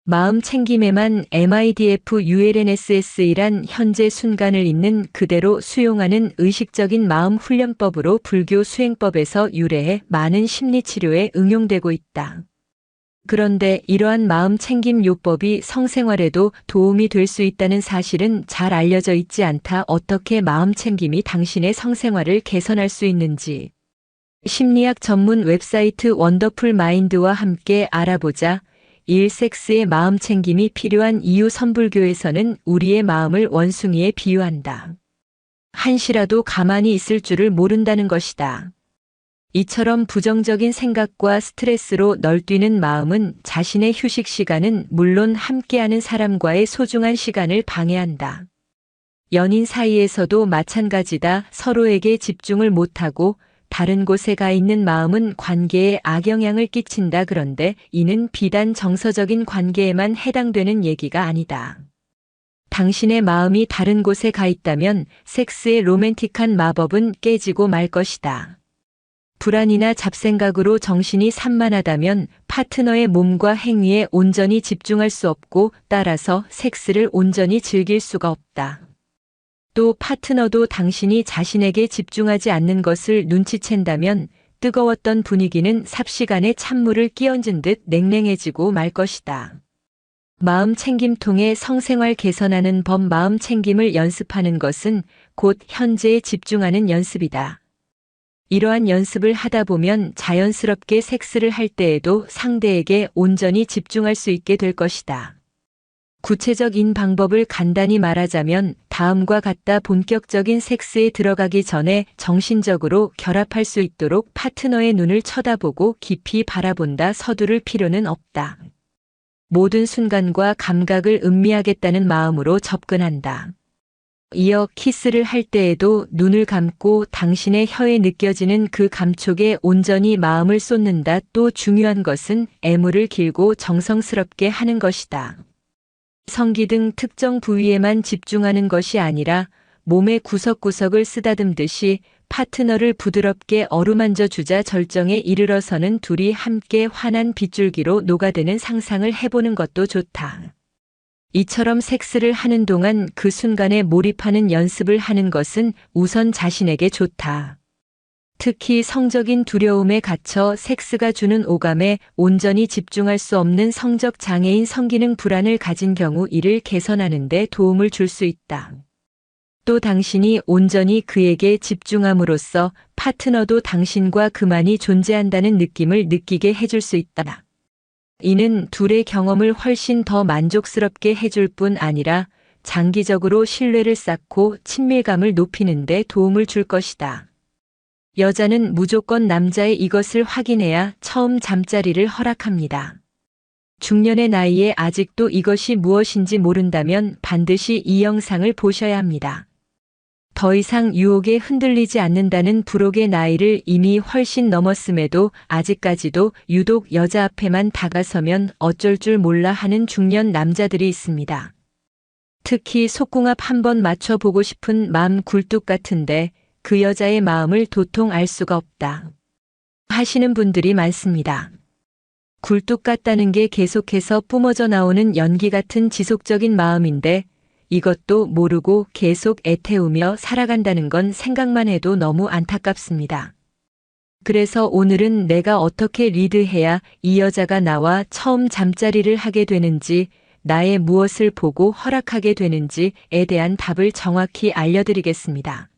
마음 챙김에만 MIDFULNSS이란 현재 순간을 있는 그대로 수용하는 의식적인 마음 훈련법으로 불교 수행법에서 유래해 많은 심리치료에 응용되고 있다. 그런데 이러한 마음 챙김 요법이 성생활에도 도움이 될 수 있다는 사실은 잘 알려져 있지 않다. 어떻게 마음 챙김이 당신의 성생활을 개선할 수 있는지 심리학 전문 웹사이트 원더풀 마인드와 함께 알아보자. 1. 섹스의 마음 챙김이 필요한 이유. 선불교에서는 우리의 마음을 원숭이에 비유한다. 한시라도 가만히 있을 줄을 모른다는 것이다. 이처럼 부정적인 생각과 스트레스로 널뛰는 마음은 자신의 휴식 시간은 물론 함께하는 사람과의 소중한 시간을 방해한다. 연인 사이에서도 마찬가지다. 서로에게 집중을 못하고 다른 곳에 가 있는 마음은 관계에 악영향을 끼친다. 그런데 이는 비단 정서적인 관계에만 해당되는 얘기가 아니다. 당신의 마음이 다른 곳에 가 있다면 섹스의 로맨틱한 마법은 깨지고 말 것이다. 불안이나 잡생각으로 정신이 산만하다면 파트너의 몸과 행위에 온전히 집중할 수 없고 따라서 섹스를 온전히 즐길 수가 없다. 또 파트너도 당신이 자신에게 집중하지 않는 것을 눈치챈다면 뜨거웠던 분위기는 삽시간에 찬물을 끼얹은 듯 냉랭해지고 말 것이다. 마음 챙김 통해 성생활 개선하는 법. 마음 챙김을 연습하는 것은 곧 현재에 집중하는 연습이다. 이러한 연습을 하다 보면 자연스럽게 섹스를 할 때에도 상대에게 온전히 집중할 수 있게 될 것이다. 구체적인 방법을 간단히 말하자면 다음과 같다. 본격적인 섹스에 들어가기 전에 정신적으로 결합할 수 있도록 파트너의 눈을 쳐다보고 깊이 바라본다. 서두를 필요는 없다. 모든 순간과 감각을 음미하겠다는 마음으로 접근한다. 이어 키스를 할 때에도 눈을 감고 당신의 혀에 느껴지는 그 감촉에 온전히 마음을 쏟는다. 또 중요한 것은 애무를 길고 정성스럽게 하는 것이다. 성기 등 특정 부위에만 집중하는 것이 아니라 몸의 구석구석을 쓰다듬듯이 파트너를 부드럽게 어루만져 주자. 절정에 이르러서는 둘이 함께 환한 빗줄기로 녹아드는 상상을 해보는 것도 좋다. 이처럼 섹스를 하는 동안 그 순간에 몰입하는 연습을 하는 것은 우선 자신에게 좋다. 특히 성적인 두려움에 갇혀 섹스가 주는 오감에 온전히 집중할 수 없는 성적 장애인 성기능 불안을 가진 경우 이를 개선하는 데 도움을 줄 수 있다. 또 당신이 온전히 그에게 집중함으로써 파트너도 당신과 그만이 존재한다는 느낌을 느끼게 해줄 수 있다. 이는 둘의 경험을 훨씬 더 만족스럽게 해줄 뿐 아니라 장기적으로 신뢰를 쌓고 친밀감을 높이는 데 도움을 줄 것이다. 여자는 무조건 남자의 이것을 확인해야 처음 잠자리를 허락합니다. 중년의 나이에 아직도 이것이 무엇인지 모른다면 반드시 이 영상을 보셔야 합니다. 더 이상 유혹에 흔들리지 않는다는 불혹의 나이를 이미 훨씬 넘었음에도 아직까지도 유독 여자 앞에만 다가서면 어쩔 줄 몰라 하는 중년 남자들이 있습니다. 특히 속궁합 한번 맞춰보고 싶은 맘 굴뚝 같은데 그 여자의 마음을 도통 알 수가 없다 하시는 분들이 많습니다. 굴뚝 같다는 게 계속해서 뿜어져 나오는 연기 같은 지속적인 마음인데 이것도 모르고 계속 애태우며 살아간다는 건 생각만 해도 너무 안타깝습니다. 그래서 오늘은 내가 어떻게 리드해야 이 여자가 나와 처음 잠자리를 하게 되는지 나의 무엇을 보고 허락하게 되는지에 대한 답을 정확히 알려드리겠습니다.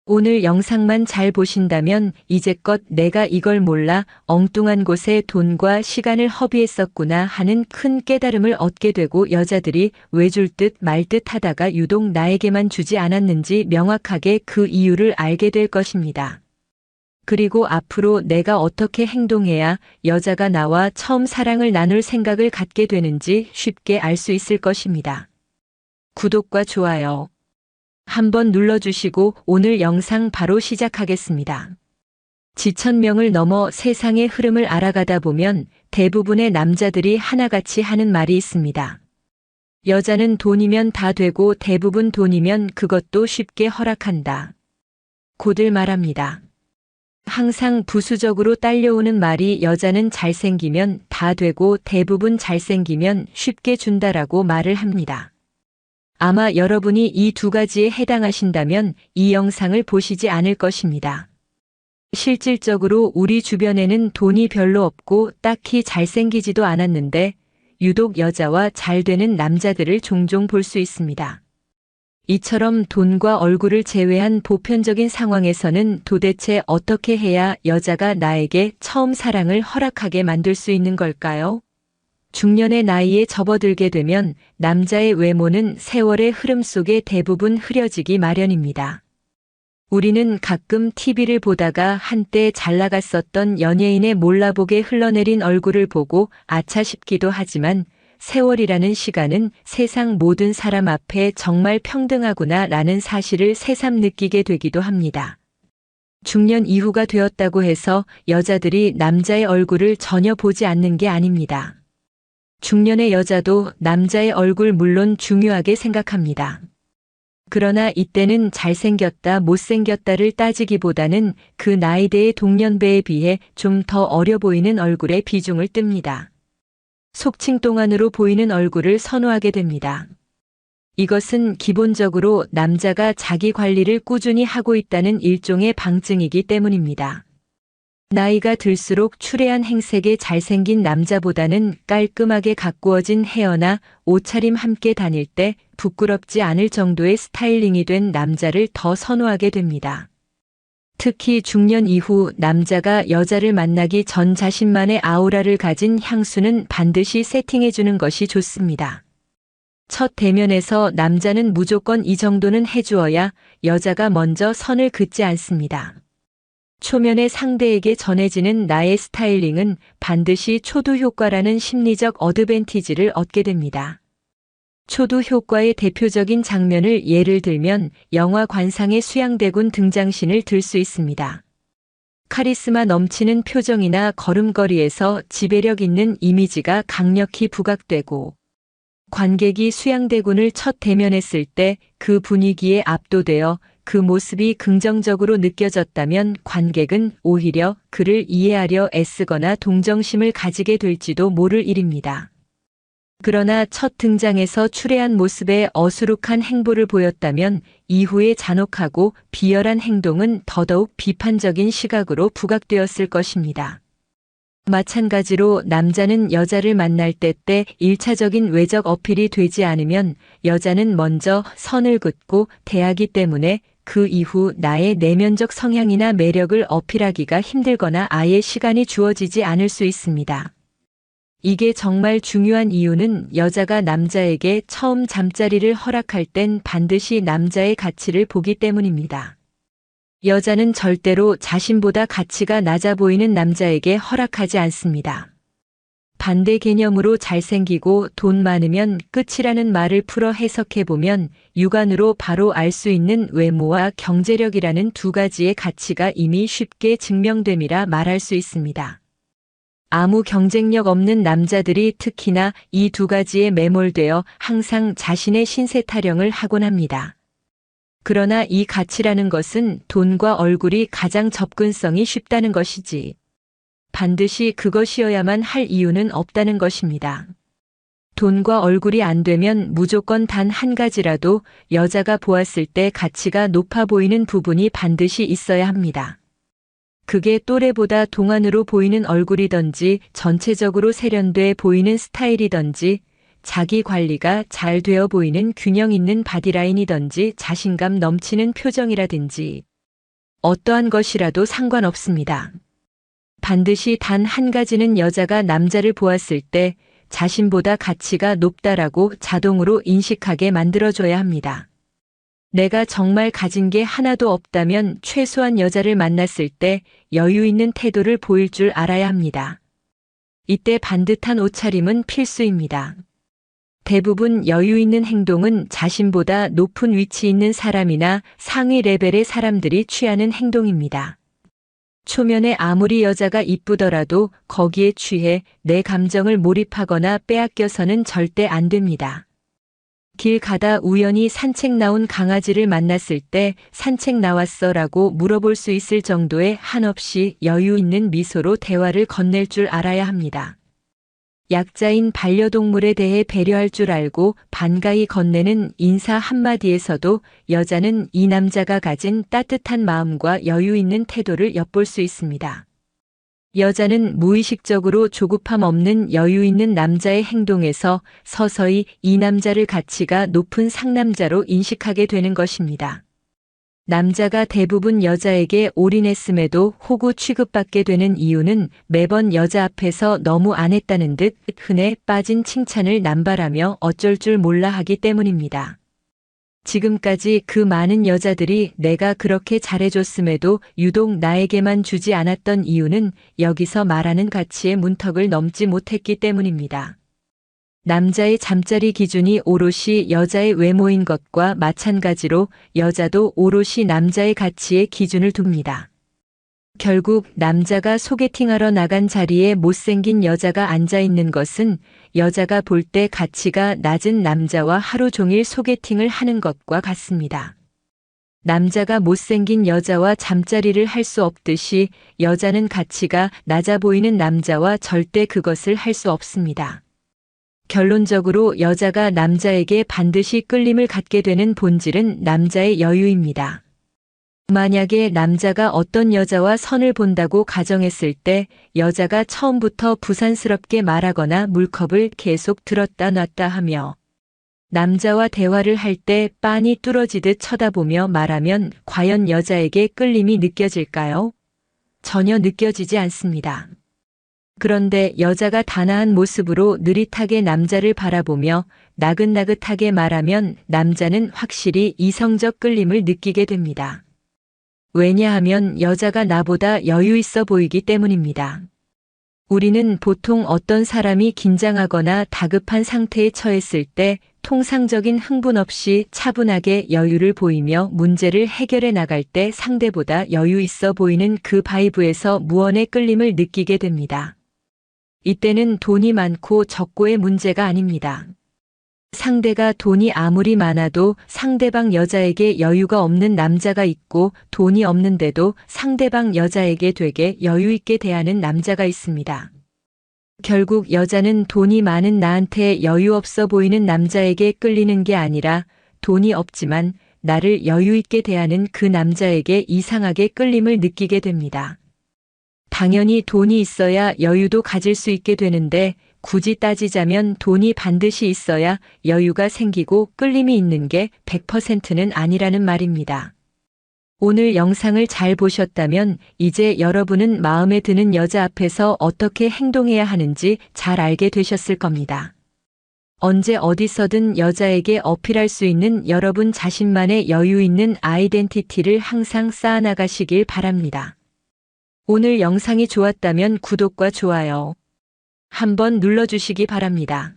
오늘 영상만 잘 보신다면 이제껏 내가 이걸 몰라 엉뚱한 곳에 돈과 시간을 허비했었구나 하는 큰 깨달음을 얻게 되고 여자들이 왜 줄 듯 말 듯 하다가 유독 나에게만 주지 않았는지 명확하게 그 이유를 알게 될 것입니다. 그리고 앞으로 내가 어떻게 행동해야 여자가 나와 처음 사랑을 나눌 생각을 갖게 되는지 쉽게 알 수 있을 것입니다. 구독과 좋아요 한번 눌러주시고 오늘 영상 바로 시작하겠습니다. 지천명을 넘어 세상의 흐름을 알아가다 보면 대부분의 남자들이 하나같이 하는 말이 있습니다. 여자는 돈이면 다 되고 대부분 돈이면 그것도 쉽게 허락한다. 고들 말합니다. 항상 부수적으로 딸려오는 말이 여자는 잘생기면 다 되고 대부분 잘생기면 쉽게 준다라고 말을 합니다. 아마 여러분이 이 두 가지에 해당하신다면 이 영상을 보시지 않을 것입니다. 실질적으로 우리 주변에는 돈이 별로 없고 딱히 잘생기지도 않았는데 유독 여자와 잘 되는 남자들을 종종 볼 수 있습니다. 이처럼 돈과 얼굴을 제외한 보편적인 상황에서는 도대체 어떻게 해야 여자가 나에게 처음 사랑을 허락하게 만들 수 있는 걸까요? 중년의 나이에 접어들게 되면 남자의 외모는 세월의 흐름 속에 대부분 흐려지기 마련입니다. 우리는 가끔 TV를 보다가 한때 잘 나갔었던 연예인의 몰라보게 흘러내린 얼굴을 보고 아차 싶기도 하지만 세월이라는 시간은 세상 모든 사람 앞에 정말 평등하구나 라는 사실을 새삼 느끼게 되기도 합니다. 중년 이후가 되었다고 해서 여자들이 남자의 얼굴을 전혀 보지 않는 게 아닙니다. 중년의 여자도 남자의 얼굴 물론 중요하게 생각합니다. 그러나 이때는 잘생겼다 못생겼다를 따지기보다는 그 나이대의 동년배에 비해 좀 더 어려 보이는 얼굴에 비중을 뜹니다. 속칭동안으로 보이는 얼굴을 선호하게 됩니다. 이것은 기본적으로 남자가 자기 관리를 꾸준히 하고 있다는 일종의 방증이기 때문입니다. 나이가 들수록 추레한 행색에 잘생긴 남자보다는 깔끔하게 가꾸어진 헤어나 옷차림 함께 다닐 때 부끄럽지 않을 정도의 스타일링이 된 남자를 더 선호하게 됩니다. 특히 중년 이후 남자가 여자를 만나기 전 자신만의 아우라를 가진 향수는 반드시 세팅해주는 것이 좋습니다. 첫 대면에서 남자는 무조건 이 정도는 해주어야 여자가 먼저 선을 긋지 않습니다. 초면에 상대에게 전해지는 나의 스타일링은 반드시 초두 효과라는 심리적 어드밴티지를 얻게 됩니다. 초두 효과의 대표적인 장면을 예를 들면 영화 관상의 수양대군 등장신을 들 수 있습니다. 카리스마 넘치는 표정이나 걸음걸이에서 지배력 있는 이미지가 강력히 부각되고 관객이 수양대군을 첫 대면했을 때 그 분위기에 압도되어 그 모습이 긍정적으로 느껴졌다면 관객은 오히려 그를 이해하려 애쓰거나 동정심을 가지게 될지도 모를 일입니다. 그러나 첫 등장에서 추레한 모습에 어수룩한 행보를 보였다면 이후의 잔혹하고 비열한 행동은 더더욱 비판적인 시각으로 부각되었을 것입니다. 마찬가지로 남자는 여자를 만날 때 1차적인 외적 어필이 되지 않으면 여자는 먼저 선을 긋고 대하기 때문에 그 이후 나의 내면적 성향이나 매력을 어필하기가 힘들거나 아예 시간이 주어지지 않을 수 있습니다. 이게 정말 중요한 이유는 여자가 남자에게 처음 잠자리를 허락할 땐 반드시 남자의 가치를 보기 때문입니다. 여자는 절대로 자신보다 가치가 낮아 보이는 남자에게 허락하지 않습니다. 반대 개념으로 잘생기고 돈 많으면 끝이라는 말을 풀어 해석해보면 육안으로 바로 알 수 있는 외모와 경제력이라는 두 가지의 가치가 이미 쉽게 증명됨이라 말할 수 있습니다. 아무 경쟁력 없는 남자들이 특히나 이 두 가지에 매몰되어 항상 자신의 신세 타령을 하곤 합니다. 그러나 이 가치라는 것은 돈과 얼굴이 가장 접근성이 쉽다는 것이지 반드시 그것이어야만 할 이유는 없다는 것입니다. 돈과 얼굴이 안 되면 무조건 단 한 가지라도 여자가 보았을 때 가치가 높아 보이는 부분이 반드시 있어야 합니다. 그게 또래보다 동안으로 보이는 얼굴이든지 전체적으로 세련돼 보이는 스타일이든지 자기 관리가 잘 되어 보이는 균형 있는 바디라인이든지 자신감 넘치는 표정이라든지 어떠한 것이라도 상관없습니다. 반드시 단 한 가지는 여자가 남자를 보았을 때 자신보다 가치가 높다라고 자동으로 인식하게 만들어줘야 합니다. 내가 정말 가진 게 하나도 없다면 최소한 여자를 만났을 때 여유 있는 태도를 보일 줄 알아야 합니다. 이때 반듯한 옷차림은 필수입니다. 대부분 여유 있는 행동은 자신보다 높은 위치 있는 사람이나 상위 레벨의 사람들이 취하는 행동입니다. 초면에 아무리 여자가 이쁘더라도 거기에 취해 내 감정을 몰입하거나 빼앗겨서는 절대 안 됩니다. 길 가다 우연히 산책 나온 강아지를 만났을 때 산책 나왔어 라고 물어볼 수 있을 정도의 한없이 여유 있는 미소로 대화를 건넬 줄 알아야 합니다. 약자인 반려동물에 대해 배려할 줄 알고 반가이 건네는 인사 한마디에서도 여자는 이 남자가 가진 따뜻한 마음과 여유 있는 태도를 엿볼 수 있습니다. 여자는 무의식적으로 조급함 없는 여유 있는 남자의 행동에서 서서히 이 남자를 가치가 높은 상남자로 인식하게 되는 것입니다. 남자가 대부분 여자에게 올인했음에도 호구 취급받게 되는 이유는 매번 여자 앞에서 너무 안 했다는 듯 흔해 빠진 칭찬을 남발하며 어쩔 줄 몰라 하기 때문입니다. 지금까지 그 많은 여자들이 내가 그렇게 잘해줬음에도 유독 나에게만 주지 않았던 이유는 여기서 말하는 가치의 문턱을 넘지 못했기 때문입니다. 남자의 잠자리 기준이 오롯이 여자의 외모인 것과 마찬가지로 여자도 오롯이 남자의 가치에 기준을 둡니다. 결국 남자가 소개팅하러 나간 자리에 못생긴 여자가 앉아 있는 것은 여자가 볼 때 가치가 낮은 남자와 하루 종일 소개팅을 하는 것과 같습니다. 남자가 못생긴 여자와 잠자리를 할 수 없듯이 여자는 가치가 낮아 보이는 남자와 절대 그것을 할 수 없습니다. 결론적으로 여자가 남자에게 반드시 끌림을 갖게 되는 본질은 남자의 여유입니다. 만약에 남자가 어떤 여자와 선을 본다고 가정했을 때 여자가 처음부터 부산스럽게 말하거나 물컵을 계속 들었다 놨다 하며 남자와 대화를 할 때 빤히 뚫어지듯 쳐다보며 말하면 과연 여자에게 끌림이 느껴질까요? 전혀 느껴지지 않습니다. 그런데 여자가 단아한 모습으로 느릿하게 남자를 바라보며 나긋나긋하게 말하면 남자는 확실히 이성적 끌림을 느끼게 됩니다. 왜냐하면 여자가 나보다 여유 있어 보이기 때문입니다. 우리는 보통 어떤 사람이 긴장하거나 다급한 상태에 처했을 때 통상적인 흥분 없이 차분하게 여유를 보이며 문제를 해결해 나갈 때 상대보다 여유 있어 보이는 그 바이브에서 무언의 끌림을 느끼게 됩니다. 이때는 돈이 많고 적고의 문제가 아닙니다. 상대가 돈이 아무리 많아도 상대방 여자에게 여유가 없는 남자가 있고 돈이 없는데도 상대방 여자에게 되게 여유 있게 대하는 남자가 있습니다. 결국 여자는 돈이 많은 나한테 여유 없어 보이는 남자에게 끌리는 게 아니라 돈이 없지만 나를 여유 있게 대하는 그 남자에게 이상하게 끌림을 느끼게 됩니다. 당연히 돈이 있어야 여유도 가질 수 있게 되는데 굳이 따지자면 돈이 반드시 있어야 여유가 생기고 끌림이 있는 게 100%는 아니라는 말입니다. 오늘 영상을 잘 보셨다면 이제 여러분은 마음에 드는 여자 앞에서 어떻게 행동해야 하는지 잘 알게 되셨을 겁니다. 언제 어디서든 여자에게 어필할 수 있는 여러분 자신만의 여유 있는 아이덴티티를 항상 쌓아나가시길 바랍니다. 오늘 영상이 좋았다면 구독과 좋아요 한번 눌러주시기 바랍니다.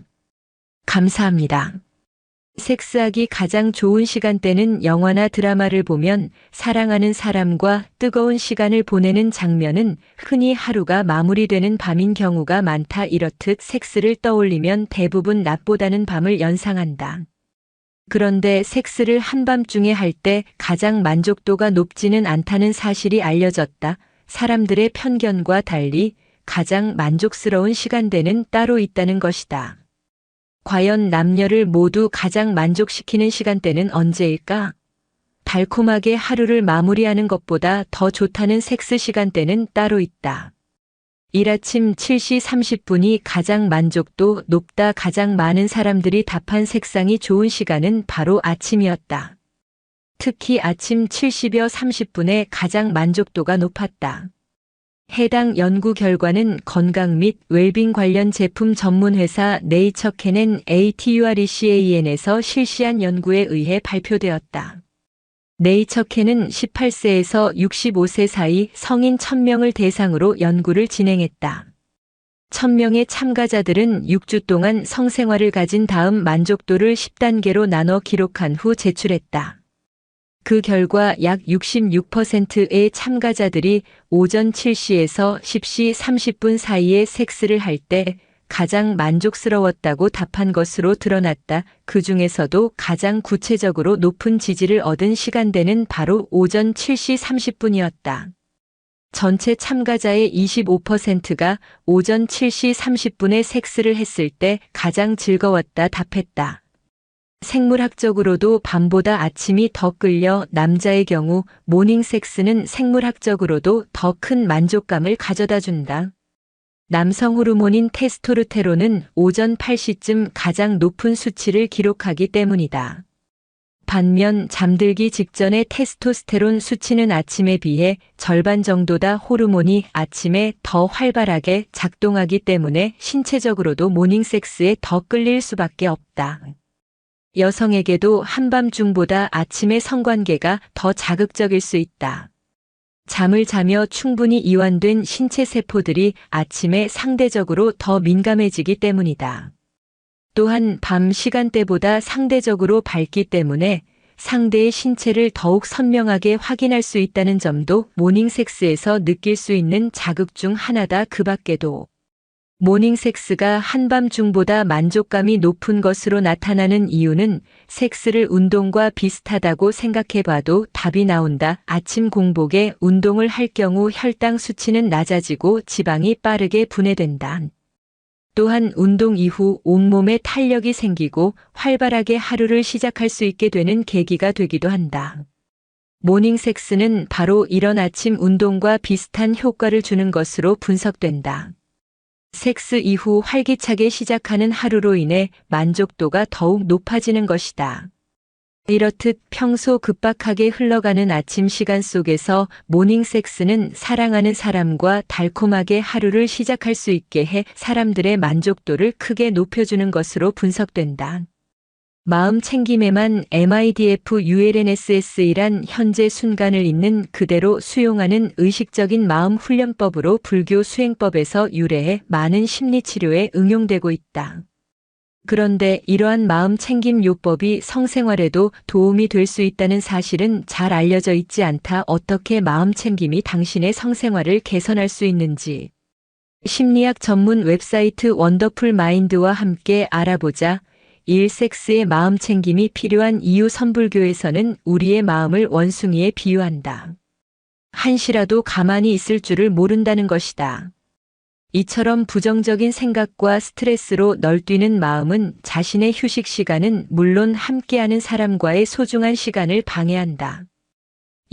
감사합니다. 섹스하기 가장 좋은 시간대는 영화나 드라마를 보면 사랑하는 사람과 뜨거운 시간을 보내는 장면은 흔히 하루가 마무리되는 밤인 경우가 많다. 이렇듯 섹스를 떠올리면 대부분 낮보다는 밤을 연상한다. 그런데 섹스를 한밤중에 할 때 가장 만족도가 높지는 않다는 사실이 알려졌다. 사람들의 편견과 달리 가장 만족스러운 시간대는 따로 있다는 것이다. 과연 남녀를 모두 가장 만족시키는 시간대는 언제일까? 달콤하게 하루를 마무리하는 것보다 더 좋다는 섹스 시간대는 따로 있다. 일아침 7시 30분이 가장 만족도 높다. 가장 많은 사람들이 답한 색상이 좋은 시간은 바로 아침이었다. 특히 아침 7시여 30분에 가장 만족도가 높았다. 해당 연구 결과는 건강 및 웰빙 관련 제품 전문 회사 네이처캔 ATURECAN에서 실시한 연구에 의해 발표되었다. 네이처캔은 18세에서 65세 사이 성인 1000명을 대상으로 연구를 진행했다. 1000명의 참가자들은 6주 동안 성생활을 가진 다음 만족도를 10단계로 나눠 기록한 후 제출했다. 그 결과 약 66%의 참가자들이 오전 7시에서 10시 30분 사이에 섹스를 할 때 가장 만족스러웠다고 답한 것으로 드러났다. 그 중에서도 가장 구체적으로 높은 지지를 얻은 시간대는 바로 오전 7시 30분이었다. 전체 참가자의 25%가 오전 7시 30분에 섹스를 했을 때 가장 즐거웠다 답했다. 생물학적으로도 밤보다 아침이 더 끌려 남자의 경우 모닝 섹스는 생물학적으로도 더 큰 만족감을 가져다 준다. 남성 호르몬인 테스토스테론은 오전 8시쯤 가장 높은 수치를 기록하기 때문이다. 반면 잠들기 직전의 테스토스테론 수치는 아침에 비해 절반 정도다. 호르몬이 아침에 더 활발하게 작동하기 때문에 신체적으로도 모닝 섹스에 더 끌릴 수밖에 없다. 여성에게도 한밤중보다 아침의 성관계가 더 자극적일 수 있다. 잠을 자며 충분히 이완된 신체 세포들이 아침에 상대적으로 더 민감해지기 때문이다. 또한 밤 시간대보다 상대적으로 밝기 때문에 상대의 신체를 더욱 선명하게 확인할 수 있다는 점도 모닝 섹스에서 느낄 수 있는 자극 중 하나다. 그 밖에도 모닝 섹스가 한밤중보다 만족감이 높은 것으로 나타나는 이유는 섹스를 운동과 비슷하다고 생각해봐도 답이 나온다. 아침 공복에 운동을 할 경우 혈당 수치는 낮아지고 지방이 빠르게 분해된다. 또한 운동 이후 온몸에 탄력이 생기고 활발하게 하루를 시작할 수 있게 되는 계기가 되기도 한다. 모닝 섹스는 바로 이런 아침 운동과 비슷한 효과를 주는 것으로 분석된다. 섹스 이후 활기차게 시작하는 하루로 인해 만족도가 더욱 높아지는 것이다. 이렇듯 평소 급박하게 흘러가는 아침 시간 속에서 모닝 섹스는 사랑하는 사람과 달콤하게 하루를 시작할 수 있게 해 사람들의 만족도를 크게 높여주는 것으로 분석된다. 마음 챙김에만 MIDFULNSS이란 현재 순간을 있는 그대로 수용하는 의식적인 마음 훈련법으로 불교 수행법에서 유래해 많은 심리치료에 응용되고 있다. 그런데 이러한 마음 챙김 요법이 성생활에도 도움이 될 수 있다는 사실은 잘 알려져 있지 않다. 어떻게 마음 챙김이 당신의 성생활을 개선할 수 있는지 심리학 전문 웹사이트 원더풀 마인드와 함께 알아보자. 1. 섹스의 마음 챙김이 필요한 이유. 선불교에서는 우리의 마음을 원숭이에 비유한다. 한시라도 가만히 있을 줄을 모른다는 것이다. 이처럼 부정적인 생각과 스트레스로 널뛰는 마음은 자신의 휴식 시간은 물론 함께하는 사람과의 소중한 시간을 방해한다.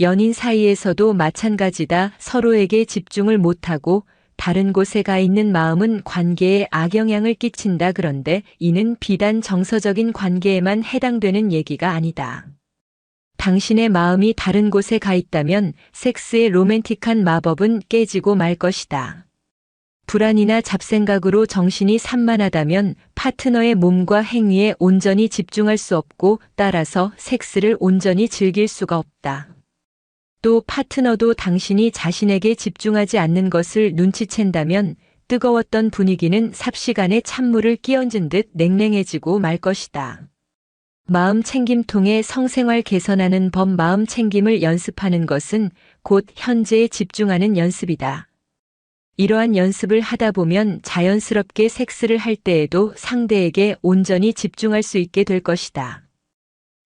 연인 사이에서도 마찬가지다. 서로에게 집중을 못하고 다른 곳에 가 있는 마음은 관계에 악영향을 끼친다. 그런데 이는 비단 정서적인 관계에만 해당되는 얘기가 아니다. 당신의 마음이 다른 곳에 가 있다면 섹스의 로맨틱한 마법은 깨지고 말 것이다. 불안이나 잡생각으로 정신이 산만하다면 파트너의 몸과 행위에 온전히 집중할 수 없고 따라서 섹스를 온전히 즐길 수가 없다. 또 파트너도 당신이 자신에게 집중하지 않는 것을 눈치챈다면 뜨거웠던 분위기는 삽시간에 찬물을 끼얹은 듯 냉랭해지고 말 것이다. 마음 챙김 통해 성생활 개선하는 법. 마음 챙김을 연습하는 것은 곧 현재에 집중하는 연습이다. 이러한 연습을 하다 보면 자연스럽게 섹스를 할 때에도 상대에게 온전히 집중할 수 있게 될 것이다.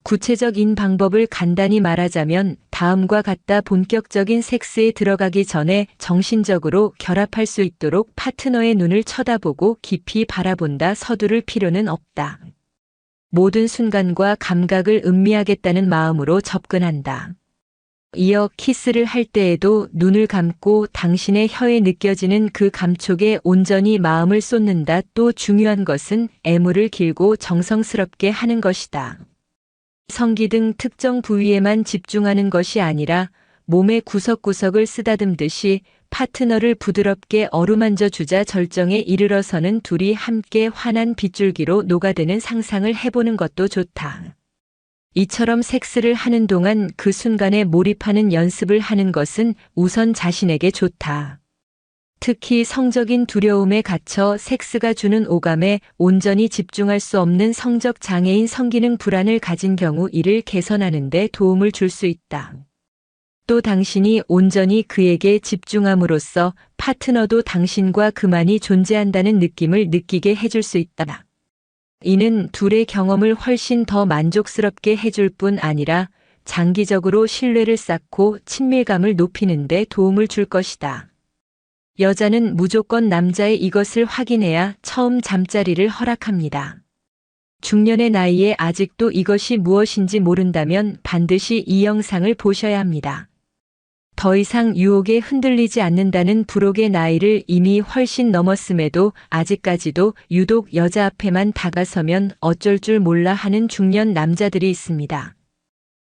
구체적인 방법을 간단히 말하자면 다음과 같다. 본격적인 섹스에 들어가기 전에 정신적으로 결합할 수 있도록 파트너의 눈을 쳐다보고 깊이 바라본다. 서두를 필요는 없다. 모든 순간과 감각을 음미하겠다는 마음으로 접근한다. 이어 키스를 할 때에도 눈을 감고 당신의 혀에 느껴지는 그 감촉에 온전히 마음을 쏟는다. 또 중요한 것은 애무를 길고 정성스럽게 하는 것이다. 성기 등 특정 부위에만 집중하는 것이 아니라 몸의 구석구석을 쓰다듬듯이 파트너를 부드럽게 어루만져 주자 절정에 이르러서는 둘이 함께 환한 빗줄기로 녹아드는 상상을 해보는 것도 좋다. 이처럼 섹스를 하는 동안 그 순간에 몰입하는 연습을 하는 것은 우선 자신에게 좋다. 특히 성적인 두려움에 갇혀 섹스가 주는 오감에 온전히 집중할 수 없는 성적 장애인 성기능 불안을 가진 경우 이를 개선하는 데 도움을 줄 수 있다. 또 당신이 온전히 그에게 집중함으로써 파트너도 당신과 그만이 존재한다는 느낌을 느끼게 해줄 수 있다. 이는 둘의 경험을 훨씬 더 만족스럽게 해줄 뿐 아니라 장기적으로 신뢰를 쌓고 친밀감을 높이는 데 도움을 줄 것이다. 여자는 무조건 남자의 이것을 확인해야 처음 잠자리를 허락합니다. 중년의 나이에 아직도 이것이 무엇인지 모른다면 반드시 이 영상을 보셔야 합니다. 더 이상 유혹에 흔들리지 않는다는 부록의 나이를 이미 훨씬 넘었음에도 아직까지도 유독 여자 앞에만 다가서면 어쩔 줄 몰라 하는 중년 남자들이 있습니다.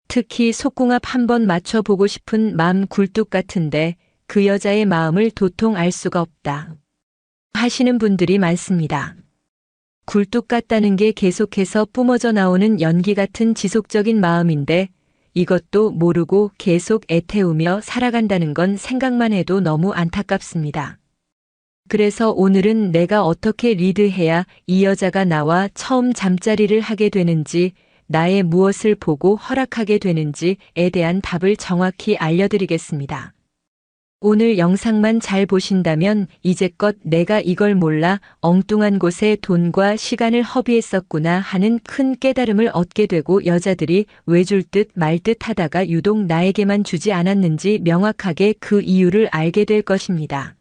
특히 속궁합 한번 맞춰보고 싶은 마음 굴뚝 같은데 그 여자의 마음을 도통 알 수가 없다 하시는 분들이 많습니다. 굴뚝 같다는 게 계속해서 뿜어져 나오는 연기 같은 지속적인 마음인데 이것도 모르고 계속 애태우며 살아간다는 건 생각만 해도 너무 안타깝습니다. 그래서 오늘은 내가 어떻게 리드해야 이 여자가 나와 처음 잠자리를 하게 되는지, 나의 무엇을 보고 허락하게 되는지에 대한 답을 정확히 알려드리겠습니다. 오늘 영상만 잘 보신다면 이제껏 내가 이걸 몰라 엉뚱한 곳에 돈과 시간을 허비했었구나 하는 큰 깨달음을 얻게 되고 여자들이 왜 줄 듯 말 듯 하다가 유독 나에게만 주지 않았는지 명확하게 그 이유를 알게 될 것입니다.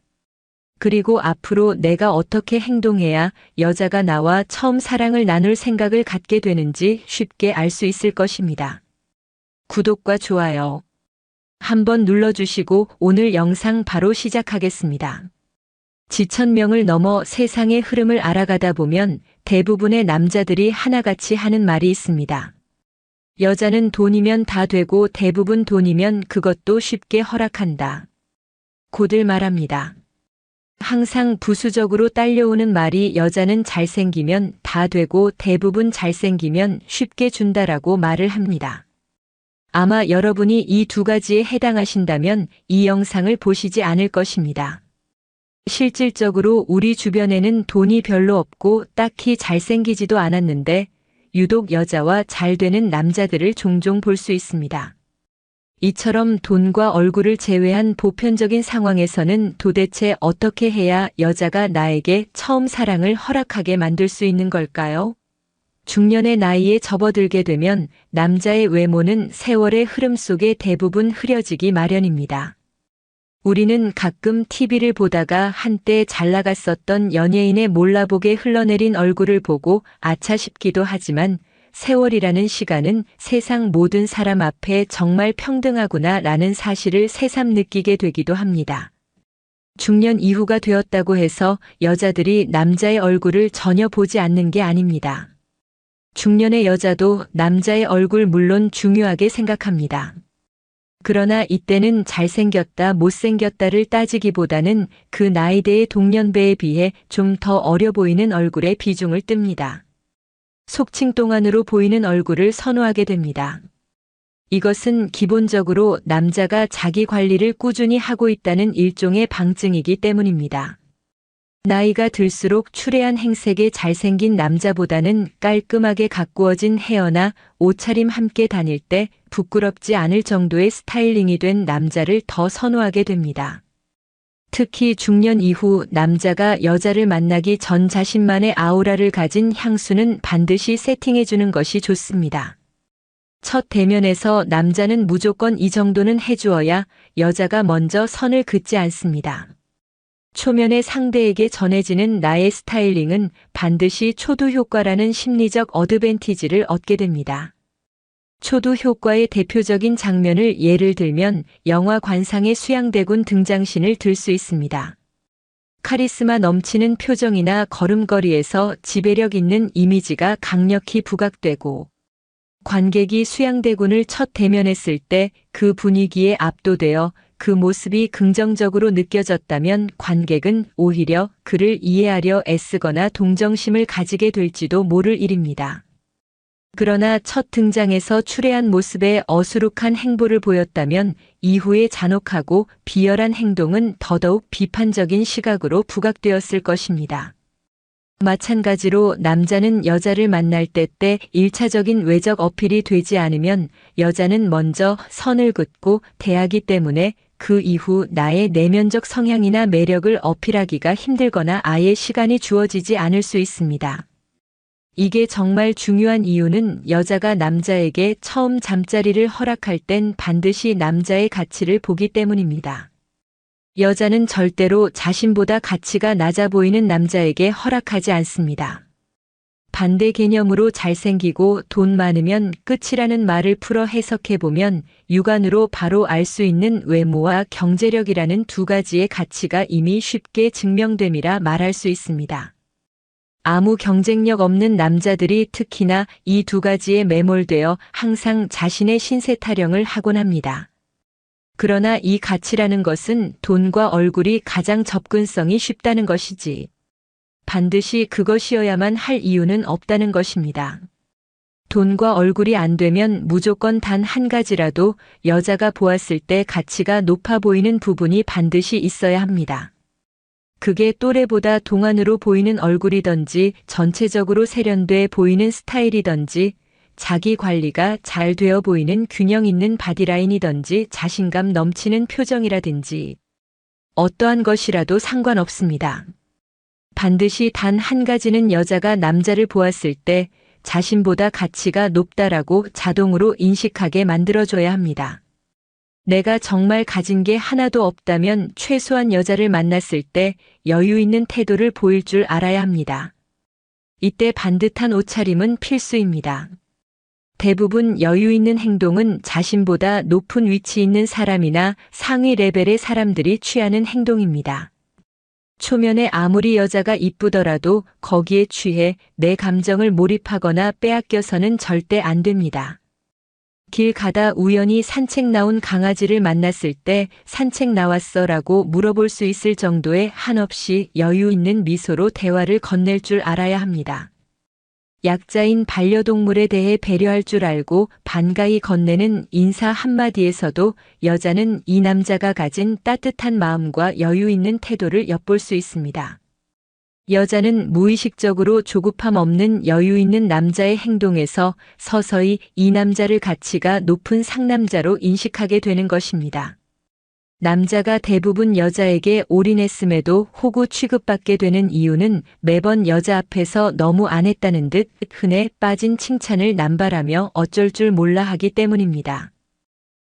그리고 앞으로 내가 어떻게 행동해야 여자가 나와 처음 사랑을 나눌 생각을 갖게 되는지 쉽게 알 수 있을 것입니다. 구독과 좋아요 한번 눌러주시고 오늘 영상 바로 시작하겠습니다. 지천명을 넘어 세상의 흐름을 알아가다 보면 대부분의 남자들이 하나같이 하는 말이 있습니다. 여자는 돈이면 다 되고 대부분 돈이면 그것도 쉽게 허락한다. 고들 말합니다. 항상 부수적으로 딸려오는 말이 여자는 잘생기면 다 되고 대부분 잘생기면 쉽게 준다라고 말을 합니다. 아마 여러분이 이 두 가지에 해당하신다면 이 영상을 보시지 않을 것입니다. 실질적으로 우리 주변에는 돈이 별로 없고 딱히 잘생기지도 않았는데 유독 여자와 잘 되는 남자들을 종종 볼 수 있습니다. 이처럼 돈과 얼굴을 제외한 보편적인 상황에서는 도대체 어떻게 해야 여자가 나에게 처음 사랑을 허락하게 만들 수 있는 걸까요? 중년의 나이에 접어들게 되면 남자의 외모는 세월의 흐름 속에 대부분 흐려지기 마련입니다. 우리는 가끔 TV를 보다가 한때 잘 나갔었던 연예인의 몰라보게 흘러내린 얼굴을 보고 아차 싶기도 하지만 세월이라는 시간은 세상 모든 사람 앞에 정말 평등하구나 라는 사실을 새삼 느끼게 되기도 합니다. 중년 이후가 되었다고 해서 여자들이 남자의 얼굴을 전혀 보지 않는 게 아닙니다. 중년의 여자도 남자의 얼굴 물론 중요하게 생각합니다. 그러나 이때는 잘생겼다 못생겼다를 따지기보다는 그 나이대의 동년배에 비해 좀 더 어려 보이는 얼굴에 비중을 뜹니다. 속칭동안으로 보이는 얼굴을 선호하게 됩니다. 이것은 기본적으로 남자가 자기 관리를 꾸준히 하고 있다는 일종의 방증이기 때문입니다. 나이가 들수록 추레한 행색에 잘생긴 남자보다는 깔끔하게 가꾸어진 헤어나 옷차림 함께 다닐 때 부끄럽지 않을 정도의 스타일링이 된 남자를 더 선호하게 됩니다. 특히 중년 이후 남자가 여자를 만나기 전 자신만의 아우라를 가진 향수는 반드시 세팅해주는 것이 좋습니다. 첫 대면에서 남자는 무조건 이 정도는 해주어야 여자가 먼저 선을 긋지 않습니다. 초면에 상대에게 전해지는 나의 스타일링은 반드시 초두 효과라는 심리적 어드밴티지를 얻게 됩니다. 초두 효과의 대표적인 장면을 예를 들면 영화 관상의 수양대군 등장신을 들 수 있습니다. 카리스마 넘치는 표정이나 걸음걸이에서 지배력 있는 이미지가 강력히 부각되고 관객이 수양대군을 첫 대면했을 때 그 분위기에 압도되어 그 모습이 긍정적으로 느껴졌다면 관객은 오히려 그를 이해하려 애쓰거나 동정심을 가지게 될지도 모를 일입니다. 그러나 첫 등장에서 추레한 모습에 어수룩한 행보를 보였다면 이후의 잔혹하고 비열한 행동은 더더욱 비판적인 시각으로 부각되었을 것입니다. 마찬가지로 남자는 여자를 만날 때 1차적인 외적 어필이 되지 않으면 여자는 먼저 선을 긋고 대하기 때문에 그 이후 나의 내면적 성향이나 매력을 어필하기가 힘들거나 아예 시간이 주어지지 않을 수 있습니다. 이게 정말 중요한 이유는 여자가 남자에게 처음 잠자리를 허락할 땐 반드시 남자의 가치를 보기 때문입니다. 여자는 절대로 자신보다 가치가 낮아 보이는 남자에게 허락하지 않습니다. 반대 개념으로 잘생기고 돈 많으면 끝이라는 말을 풀어 해석해보면 육안으로 바로 알 수 있는 외모와 경제력이라는 두 가지의 가치가 이미 쉽게 증명됨이라 말할 수 있습니다. 아무 경쟁력 없는 남자들이 특히나 이 두 가지에 매몰되어 항상 자신의 신세 타령을 하곤 합니다. 그러나 이 가치라는 것은 돈과 얼굴이 가장 접근성이 쉽다는 것이지 반드시 그것이어야만 할 이유는 없다는 것입니다. 돈과 얼굴이 안 되면 무조건 단 한 가지라도 여자가 보았을 때 가치가 높아 보이는 부분이 반드시 있어야 합니다. 그게 또래보다 동안으로 보이는 얼굴이든지 전체적으로 세련돼 보이는 스타일이든지 자기 관리가 잘 되어 보이는 균형 있는 바디라인이든지 자신감 넘치는 표정이라든지 어떠한 것이라도 상관없습니다. 반드시 단 한 가지는 여자가 남자를 보았을 때 자신보다 가치가 높다라고 자동으로 인식하게 만들어줘야 합니다. 내가 정말 가진 게 하나도 없다면 최소한 여자를 만났을 때 여유 있는 태도를 보일 줄 알아야 합니다. 이때 반듯한 옷차림은 필수입니다. 대부분 여유 있는 행동은 자신보다 높은 위치 있는 사람이나 상위 레벨의 사람들이 취하는 행동입니다. 초면에 아무리 여자가 이쁘더라도 거기에 취해 내 감정을 몰입하거나 빼앗겨서는 절대 안 됩니다. 길 가다 우연히 산책 나온 강아지를 만났을 때 산책 나왔어 라고 물어볼 수 있을 정도의 한없이 여유 있는 미소로 대화를 건넬 줄 알아야 합니다. 약자인 반려동물에 대해 배려할 줄 알고 반가이 건네는 인사 한마디에서도 여자는 이 남자가 가진 따뜻한 마음과 여유 있는 태도를 엿볼 수 있습니다. 여자는 무의식적으로 조급함 없는 여유 있는 남자의 행동에서 서서히 이 남자를 가치가 높은 상남자로 인식하게 되는 것입니다. 남자가 대부분 여자에게 올인했음에도 호구 취급받게 되는 이유는 매번 여자 앞에서 너무 안 했다는 듯 흔해 빠진 칭찬을 남발하며 어쩔 줄 몰라 하기 때문입니다.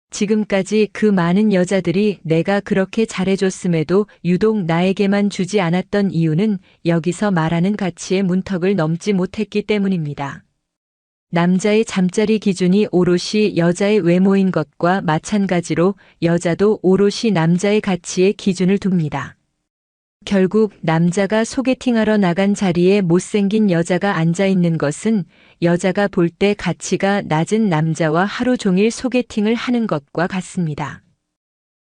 지금까지 그 많은 여자들이 내가 그렇게 잘해줬음에도 유독 나에게만 주지 않았던 이유는 여기서 말하는 가치의 문턱을 넘지 못했기 때문입니다. 남자의 잠자리 기준이 오롯이 여자의 외모인 것과 마찬가지로 여자도 오롯이 남자의 가치에 기준을 둡니다. 결국 남자가 소개팅하러 나간 자리에 못생긴 여자가 앉아 있는 것은 여자가 볼 때 가치가 낮은 남자와 하루 종일 소개팅을 하는 것과 같습니다.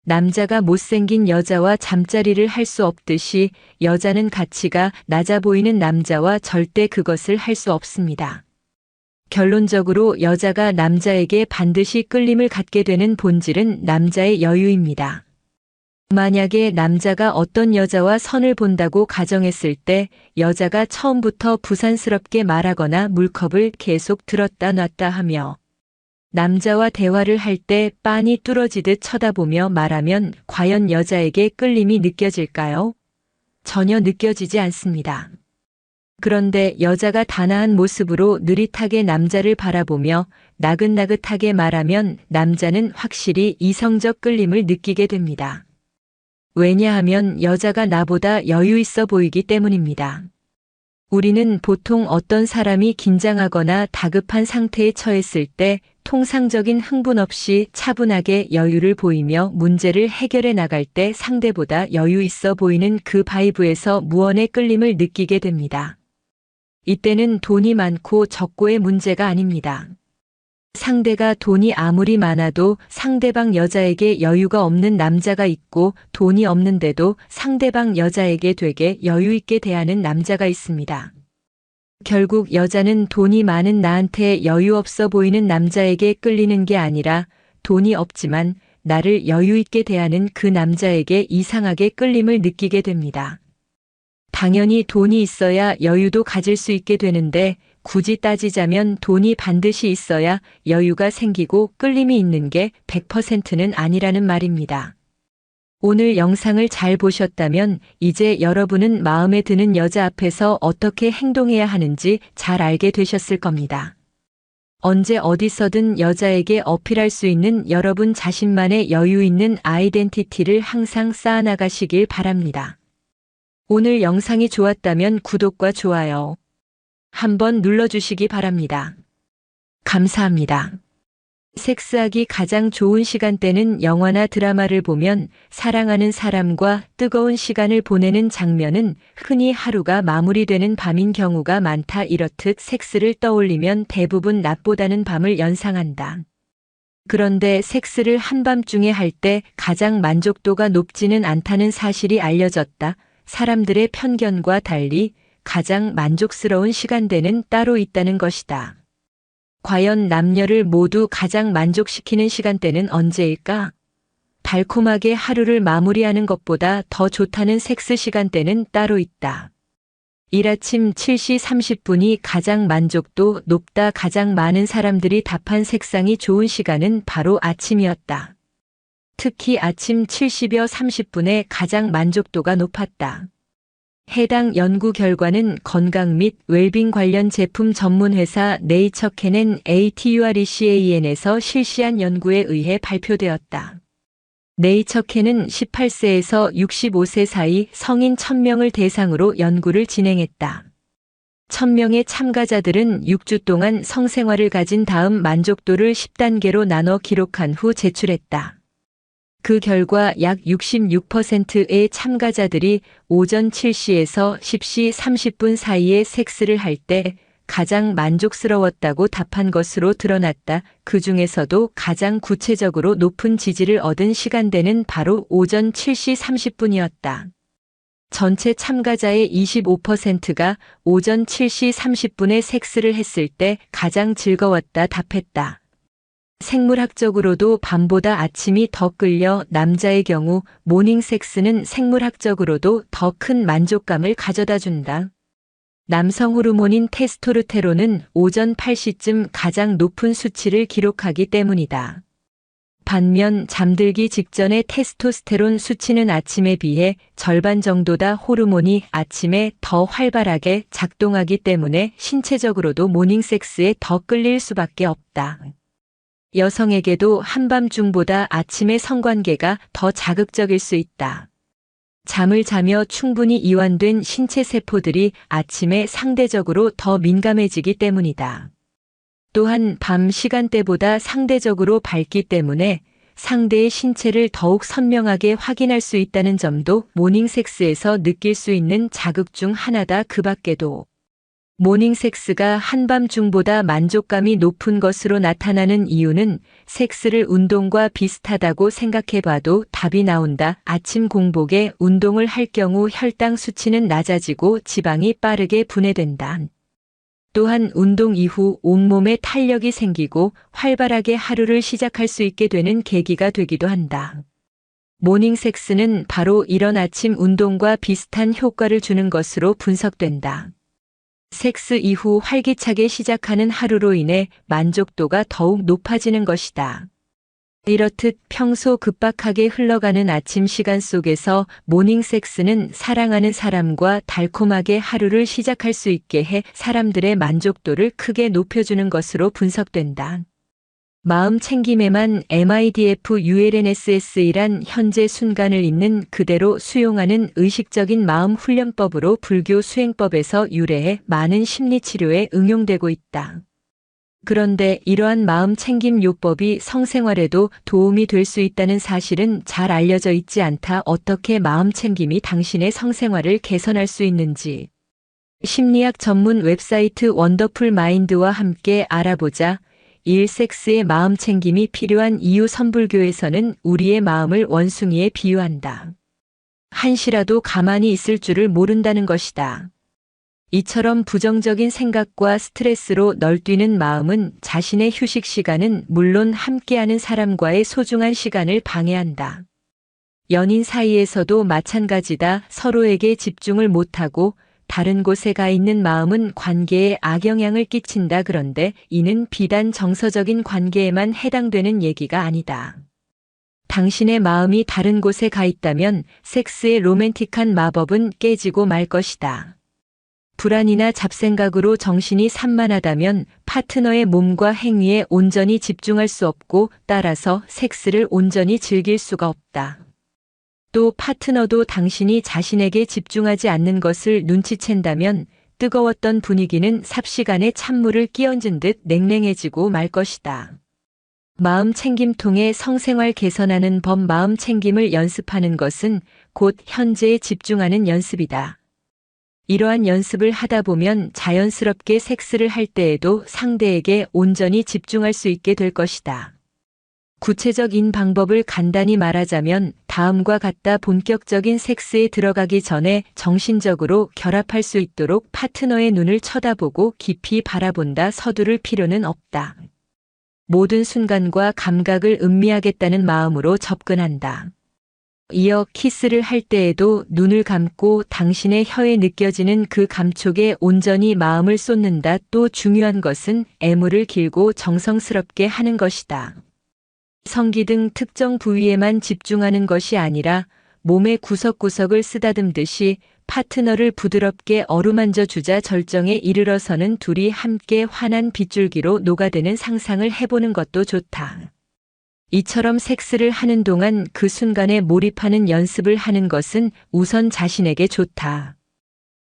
남자가 못생긴 여자와 잠자리를 할 수 없듯이 여자는 가치가 낮아 보이는 남자와 절대 그것을 할 수 없습니다. 결론적으로 여자가 남자에게 반드시 끌림을 갖게 되는 본질은 남자의 여유입니다. 만약에 남자가 어떤 여자와 선을 본다고 가정했을 때 여자가 처음부터 부산스럽게 말하거나 물컵을 계속 들었다 놨다 하며 남자와 대화를 할 때 빤히 뚫어지듯 쳐다보며 말하면 과연 여자에게 끌림이 느껴질까요? 전혀 느껴지지 않습니다. 그런데 여자가 단아한 모습으로 느릿하게 남자를 바라보며 나긋나긋하게 말하면 남자는 확실히 이성적 끌림을 느끼게 됩니다. 왜냐하면 여자가 나보다 여유 있어 보이기 때문입니다. 우리는 보통 어떤 사람이 긴장하거나 다급한 상태에 처했을 때 통상적인 흥분 없이 차분하게 여유를 보이며 문제를 해결해 나갈 때 상대보다 여유 있어 보이는 그 바이브에서 무언의 끌림을 느끼게 됩니다. 이때는 돈이 많고 적고의 문제가 아닙니다. 상대가 돈이 아무리 많아도 상대방 여자에게 여유가 없는 남자가 있고 돈이 없는데도 상대방 여자에게 되게 여유 있게 대하는 남자가 있습니다. 결국 여자는 돈이 많은 나한테 여유 없어 보이는 남자에게 끌리는 게 아니라 돈이 없지만 나를 여유 있게 대하는 그 남자에게 이상하게 끌림을 느끼게 됩니다. 당연히 돈이 있어야 여유도 가질 수 있게 되는데 굳이 따지자면 돈이 반드시 있어야 여유가 생기고 끌림이 있는 게 100%는 아니라는 말입니다. 오늘 영상을 잘 보셨다면 이제 여러분은 마음에 드는 여자 앞에서 어떻게 행동해야 하는지 잘 알게 되셨을 겁니다. 언제 어디서든 여자에게 어필할 수 있는 여러분 자신만의 여유 있는 아이덴티티를 항상 쌓아나가시길 바랍니다. 오늘 영상이 좋았다면 구독과 좋아요 한번 눌러주시기 바랍니다. 감사합니다. 섹스하기 가장 좋은 시간대는 영화나 드라마를 보면 사랑하는 사람과 뜨거운 시간을 보내는 장면은 흔히 하루가 마무리되는 밤인 경우가 많다. 이렇듯 섹스를 떠올리면 대부분 낮보다는 밤을 연상한다. 그런데 섹스를 한밤중에 할 때 가장 만족도가 높지는 않다는 사실이 알려졌다. 사람들의 편견과 달리 가장 만족스러운 시간대는 따로 있다는 것이다. 과연 남녀를 모두 가장 만족시키는 시간대는 언제일까? 달콤하게 하루를 마무리하는 것보다 더 좋다는 섹스 시간대는 따로 있다. 일 아침 7시 30분이 가장 만족도 높다. 가장 많은 사람들이 답한 색상이 좋은 시간은 바로 아침이었다. 특히 아침 7시여 30분에 가장 만족도가 높았다. 해당 연구 결과는 건강 및 웰빙 관련 제품 전문 회사 네이처캔 ATURECAN에서 실시한 연구에 의해 발표되었다. 네이처캔은 18세에서 65세 사이 성인 1000명을 대상으로 연구를 진행했다. 1000명의 참가자들은 6주 동안 성생활을 가진 다음 만족도를 10단계로 나눠 기록한 후 제출했다. 그 결과 약 66%의 참가자들이 오전 7시에서 10시 30분 사이에 섹스를 할 때 가장 만족스러웠다고 답한 것으로 드러났다. 그 중에서도 가장 구체적으로 높은 지지를 얻은 시간대는 바로 오전 7시 30분이었다. 전체 참가자의 25%가 오전 7시 30분에 섹스를 했을 때 가장 즐거웠다 답했다. 생물학적으로도 밤보다 아침이 더 끌려 남자의 경우 모닝 섹스는 생물학적으로도 더 큰 만족감을 가져다 준다. 남성 호르몬인 테스토스테론은 오전 8시쯤 가장 높은 수치를 기록하기 때문이다. 반면 잠들기 직전의 테스토스테론 수치는 아침에 비해 절반 정도다. 호르몬이 아침에 더 활발하게 작동하기 때문에 신체적으로도 모닝 섹스에 더 끌릴 수밖에 없다. 여성에게도 한밤중보다 아침의 성관계가 더 자극적일 수 있다. 잠을 자며 충분히 이완된 신체 세포들이 아침에 상대적으로 더 민감해지기 때문이다. 또한 밤 시간대보다 상대적으로 밝기 때문에 상대의 신체를 더욱 선명하게 확인할 수 있다는 점도 모닝 섹스에서 느낄 수 있는 자극 중 하나다. 그 밖에도 모닝 섹스가 한밤중보다 만족감이 높은 것으로 나타나는 이유는 섹스를 운동과 비슷하다고 생각해봐도 답이 나온다. 아침 공복에 운동을 할 경우 혈당 수치는 낮아지고 지방이 빠르게 분해된다. 또한 운동 이후 온몸에 탄력이 생기고 활발하게 하루를 시작할 수 있게 되는 계기가 되기도 한다. 모닝 섹스는 바로 이런 아침 운동과 비슷한 효과를 주는 것으로 분석된다. 섹스 이후 활기차게 시작하는 하루로 인해 만족도가 더욱 높아지는 것이다. 이렇듯 평소 급박하게 흘러가는 아침 시간 속에서 모닝 섹스는 사랑하는 사람과 달콤하게 하루를 시작할 수 있게 해 사람들의 만족도를 크게 높여주는 것으로 분석된다. 마음 챙김에만 MIDFULNSS이란 현재 순간을 있는 그대로 수용하는 의식적인 마음 훈련법으로 불교 수행법에서 유래해 많은 심리치료에 응용되고 있다. 그런데 이러한 마음 챙김 요법이 성생활에도 도움이 될 수 있다는 사실은 잘 알려져 있지 않다. 어떻게 마음 챙김이 당신의 성생활을 개선할 수 있는지 심리학 전문 웹사이트 원더풀 마인드와 함께 알아보자. 1. 섹스의 마음 챙김이 필요한 이유. 선불교에서는 우리의 마음을 원숭이에 비유한다. 한시라도 가만히 있을 줄을 모른다는 것이다. 이처럼 부정적인 생각과 스트레스로 널뛰는 마음은 자신의 휴식 시간은 물론 함께하는 사람과의 소중한 시간을 방해한다. 연인 사이에서도 마찬가지다. 서로에게 집중을 못하고 다른 곳에 가 있는 마음은 관계에 악영향을 끼친다. 그런데 이는 비단 정서적인 관계에만 해당되는 얘기가 아니다. 당신의 마음이 다른 곳에 가 있다면 섹스의 로맨틱한 마법은 깨지고 말 것이다. 불안이나 잡생각으로 정신이 산만하다면 파트너의 몸과 행위에 온전히 집중할 수 없고 따라서 섹스를 온전히 즐길 수가 없다. 또 파트너도 당신이 자신에게 집중하지 않는 것을 눈치챈다면 뜨거웠던 분위기는 삽시간에 찬물을 끼얹은 듯 냉랭해지고 말 것이다. 마음 챙김 통해 성생활 개선하는 법. 마음 챙김을 연습하는 것은 곧 현재에 집중하는 연습이다. 이러한 연습을 하다 보면 자연스럽게 섹스를 할 때에도 상대에게 온전히 집중할 수 있게 될 것이다. 구체적인 방법을 간단히 말하자면 다음과 같다. 본격적인 섹스에 들어가기 전에 정신적으로 결합할 수 있도록 파트너의 눈을 쳐다보고 깊이 바라본다. 서두를 필요는 없다. 모든 순간과 감각을 음미하겠다는 마음으로 접근한다. 이어 키스를 할 때에도 눈을 감고 당신의 혀에 느껴지는 그 감촉에 온전히 마음을 쏟는다. 또 중요한 것은 애무를 길고 정성스럽게 하는 것이다. 성기 등 특정 부위에만 집중하는 것이 아니라 몸의 구석구석을 쓰다듬듯이 파트너를 부드럽게 어루만져 주자. 절정에 이르러서는 둘이 함께 환한 빗줄기로 녹아드는 상상을 해보는 것도 좋다. 이처럼 섹스를 하는 동안 그 순간에 몰입하는 연습을 하는 것은 우선 자신에게 좋다.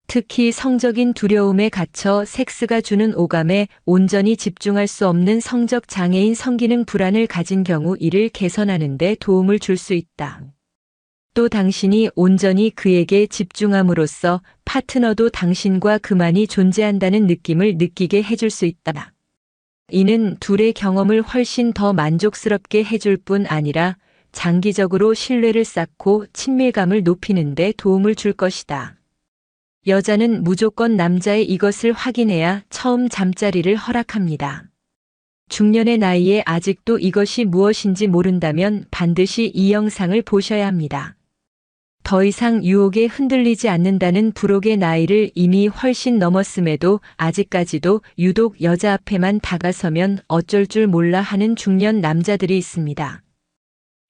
특히 성적인 두려움에 갇혀 섹스가 주는 오감에 온전히 집중할 수 없는 성적 장애인 성기능 불안을 가진 경우 이를 개선하는 데 도움을 줄 수 있다. 또 당신이 온전히 그에게 집중함으로써 파트너도 당신과 그만이 존재한다는 느낌을 느끼게 해줄 수 있다. 이는 둘의 경험을 훨씬 더 만족스럽게 해줄 뿐 아니라 장기적으로 신뢰를 쌓고 친밀감을 높이는 데 도움을 줄 것이다. 여자는 무조건 남자의 이것을 확인해야 처음 잠자리를 허락합니다. 중년의 나이에 아직도 이것이 무엇인지 모른다면 반드시 이 영상을 보셔야 합니다. 더 이상 유혹에 흔들리지 않는다는 부록의 나이를 이미 훨씬 넘었음에도 아직까지도 유독 여자 앞에만 다가서면 어쩔 줄 몰라 하는 중년 남자들이 있습니다.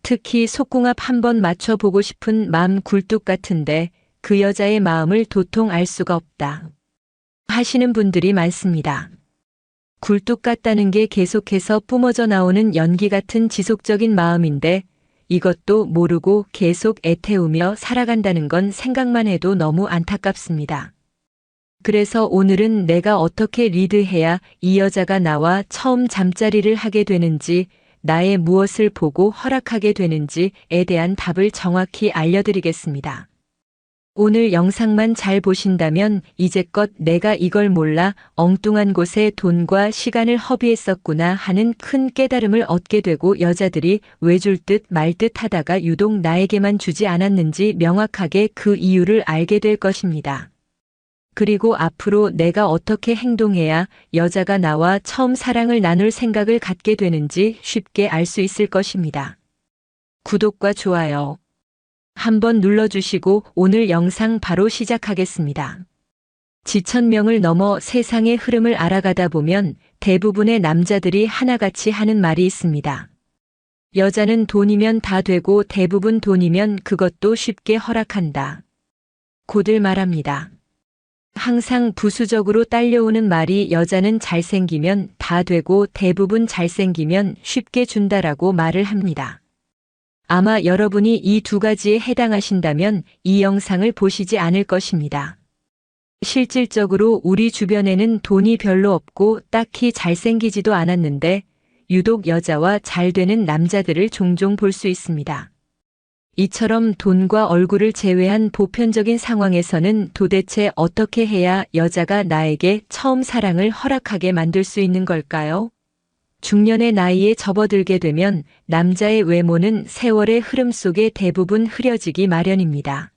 특히 속궁합 한번 맞춰보고 싶은 맘 굴뚝 같은데 그 여자의 마음을 도통 알 수가 없다 하시는 분들이 많습니다. 굴뚝 같다는 게 계속해서 뿜어져 나오는 연기 같은 지속적인 마음인데 이것도 모르고 계속 애태우며 살아간다는 건 생각만 해도 너무 안타깝습니다. 그래서 오늘은 내가 어떻게 리드해야 이 여자가 나와 처음 잠자리를 하게 되는지, 나의 무엇을 보고 허락하게 되는지에 대한 답을 정확히 알려드리겠습니다. 오늘 영상만 잘 보신다면 이제껏 내가 이걸 몰라 엉뚱한 곳에 돈과 시간을 허비했었구나 하는 큰 깨달음을 얻게 되고 여자들이 왜 줄 듯 말 듯 하다가 유독 나에게만 주지 않았는지 명확하게 그 이유를 알게 될 것입니다. 그리고 앞으로 내가 어떻게 행동해야 여자가 나와 처음 사랑을 나눌 생각을 갖게 되는지 쉽게 알 수 있을 것입니다. 구독과 좋아요 한번 눌러주시고 오늘 영상 바로 시작하겠습니다. 지천명을 넘어 세상의 흐름을 알아가다 보면 대부분의 남자들이 하나같이 하는 말이 있습니다. 여자는 돈이면 다 되고 대부분 돈이면 그것도 쉽게 허락한다. 고들 말합니다. 항상 부수적으로 딸려오는 말이 여자는 잘생기면 다 되고 대부분 잘생기면 쉽게 준다라고 말을 합니다. 아마 여러분이 이 두 가지에 해당하신다면 이 영상을 보시지 않을 것입니다. 실질적으로 우리 주변에는 돈이 별로 없고 딱히 잘생기지도 않았는데 유독 여자와 잘 되는 남자들을 종종 볼 수 있습니다. 이처럼 돈과 얼굴을 제외한 보편적인 상황에서는 도대체 어떻게 해야 여자가 나에게 처음 사랑을 허락하게 만들 수 있는 걸까요? 중년의 나이에 접어들게 되면 남자의 외모는 세월의 흐름 속에 대부분 흐려지기 마련입니다.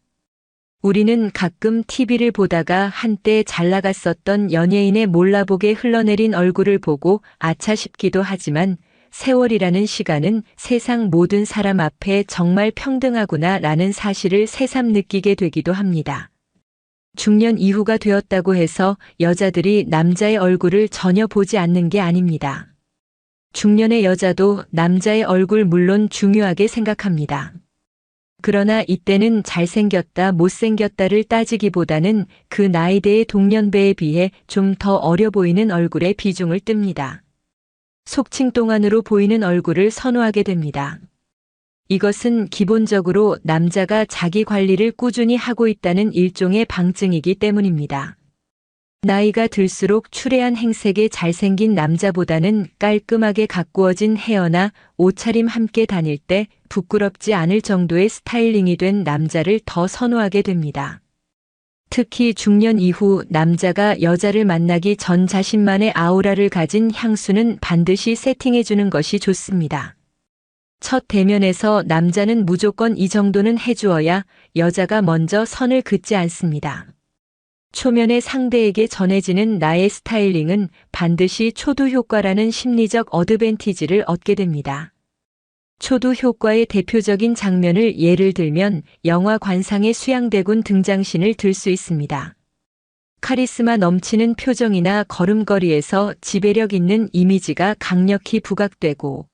우리는 가끔 TV를 보다가 한때 잘 나갔었던 연예인의 몰라보게 흘러내린 얼굴을 보고 아차 싶기도 하지만 세월이라는 시간은 세상 모든 사람 앞에 정말 평등하구나 라는 사실을 새삼 느끼게 되기도 합니다. 중년 이후가 되었다고 해서 여자들이 남자의 얼굴을 전혀 보지 않는 게 아닙니다. 중년의 여자도 남자의 얼굴 물론 중요하게 생각합니다. 그러나 이때는 잘생겼다 못생겼다를 따지기보다는 그 나이대의 동년배에 비해 좀 더 어려 보이는 얼굴에 비중을 뜹니다. 속칭동안으로 보이는 얼굴을 선호하게 됩니다. 이것은 기본적으로 남자가 자기 관리를 꾸준히 하고 있다는 일종의 방증이기 때문입니다. 나이가 들수록 추레한 행색에 잘생긴 남자보다는 깔끔하게 가꾸어진 헤어나 옷차림 함께 다닐 때 부끄럽지 않을 정도의 스타일링이 된 남자를 더 선호하게 됩니다. 특히 중년 이후 남자가 여자를 만나기 전 자신만의 아우라를 가진 향수는 반드시 세팅해주는 것이 좋습니다. 첫 대면에서 남자는 무조건 이 정도는 해주어야 여자가 먼저 선을 긋지 않습니다. 초면에 상대에게 전해지는 나의 스타일링은 반드시 초두 효과라는 심리적 어드밴티지를 얻게 됩니다. 초두 효과의 대표적인 장면을 예를 들면 영화 관상의 수양대군 등장신을 들 수 있습니다. 카리스마 넘치는 표정이나 걸음걸이에서 지배력 있는 이미지가 강력히 부각되고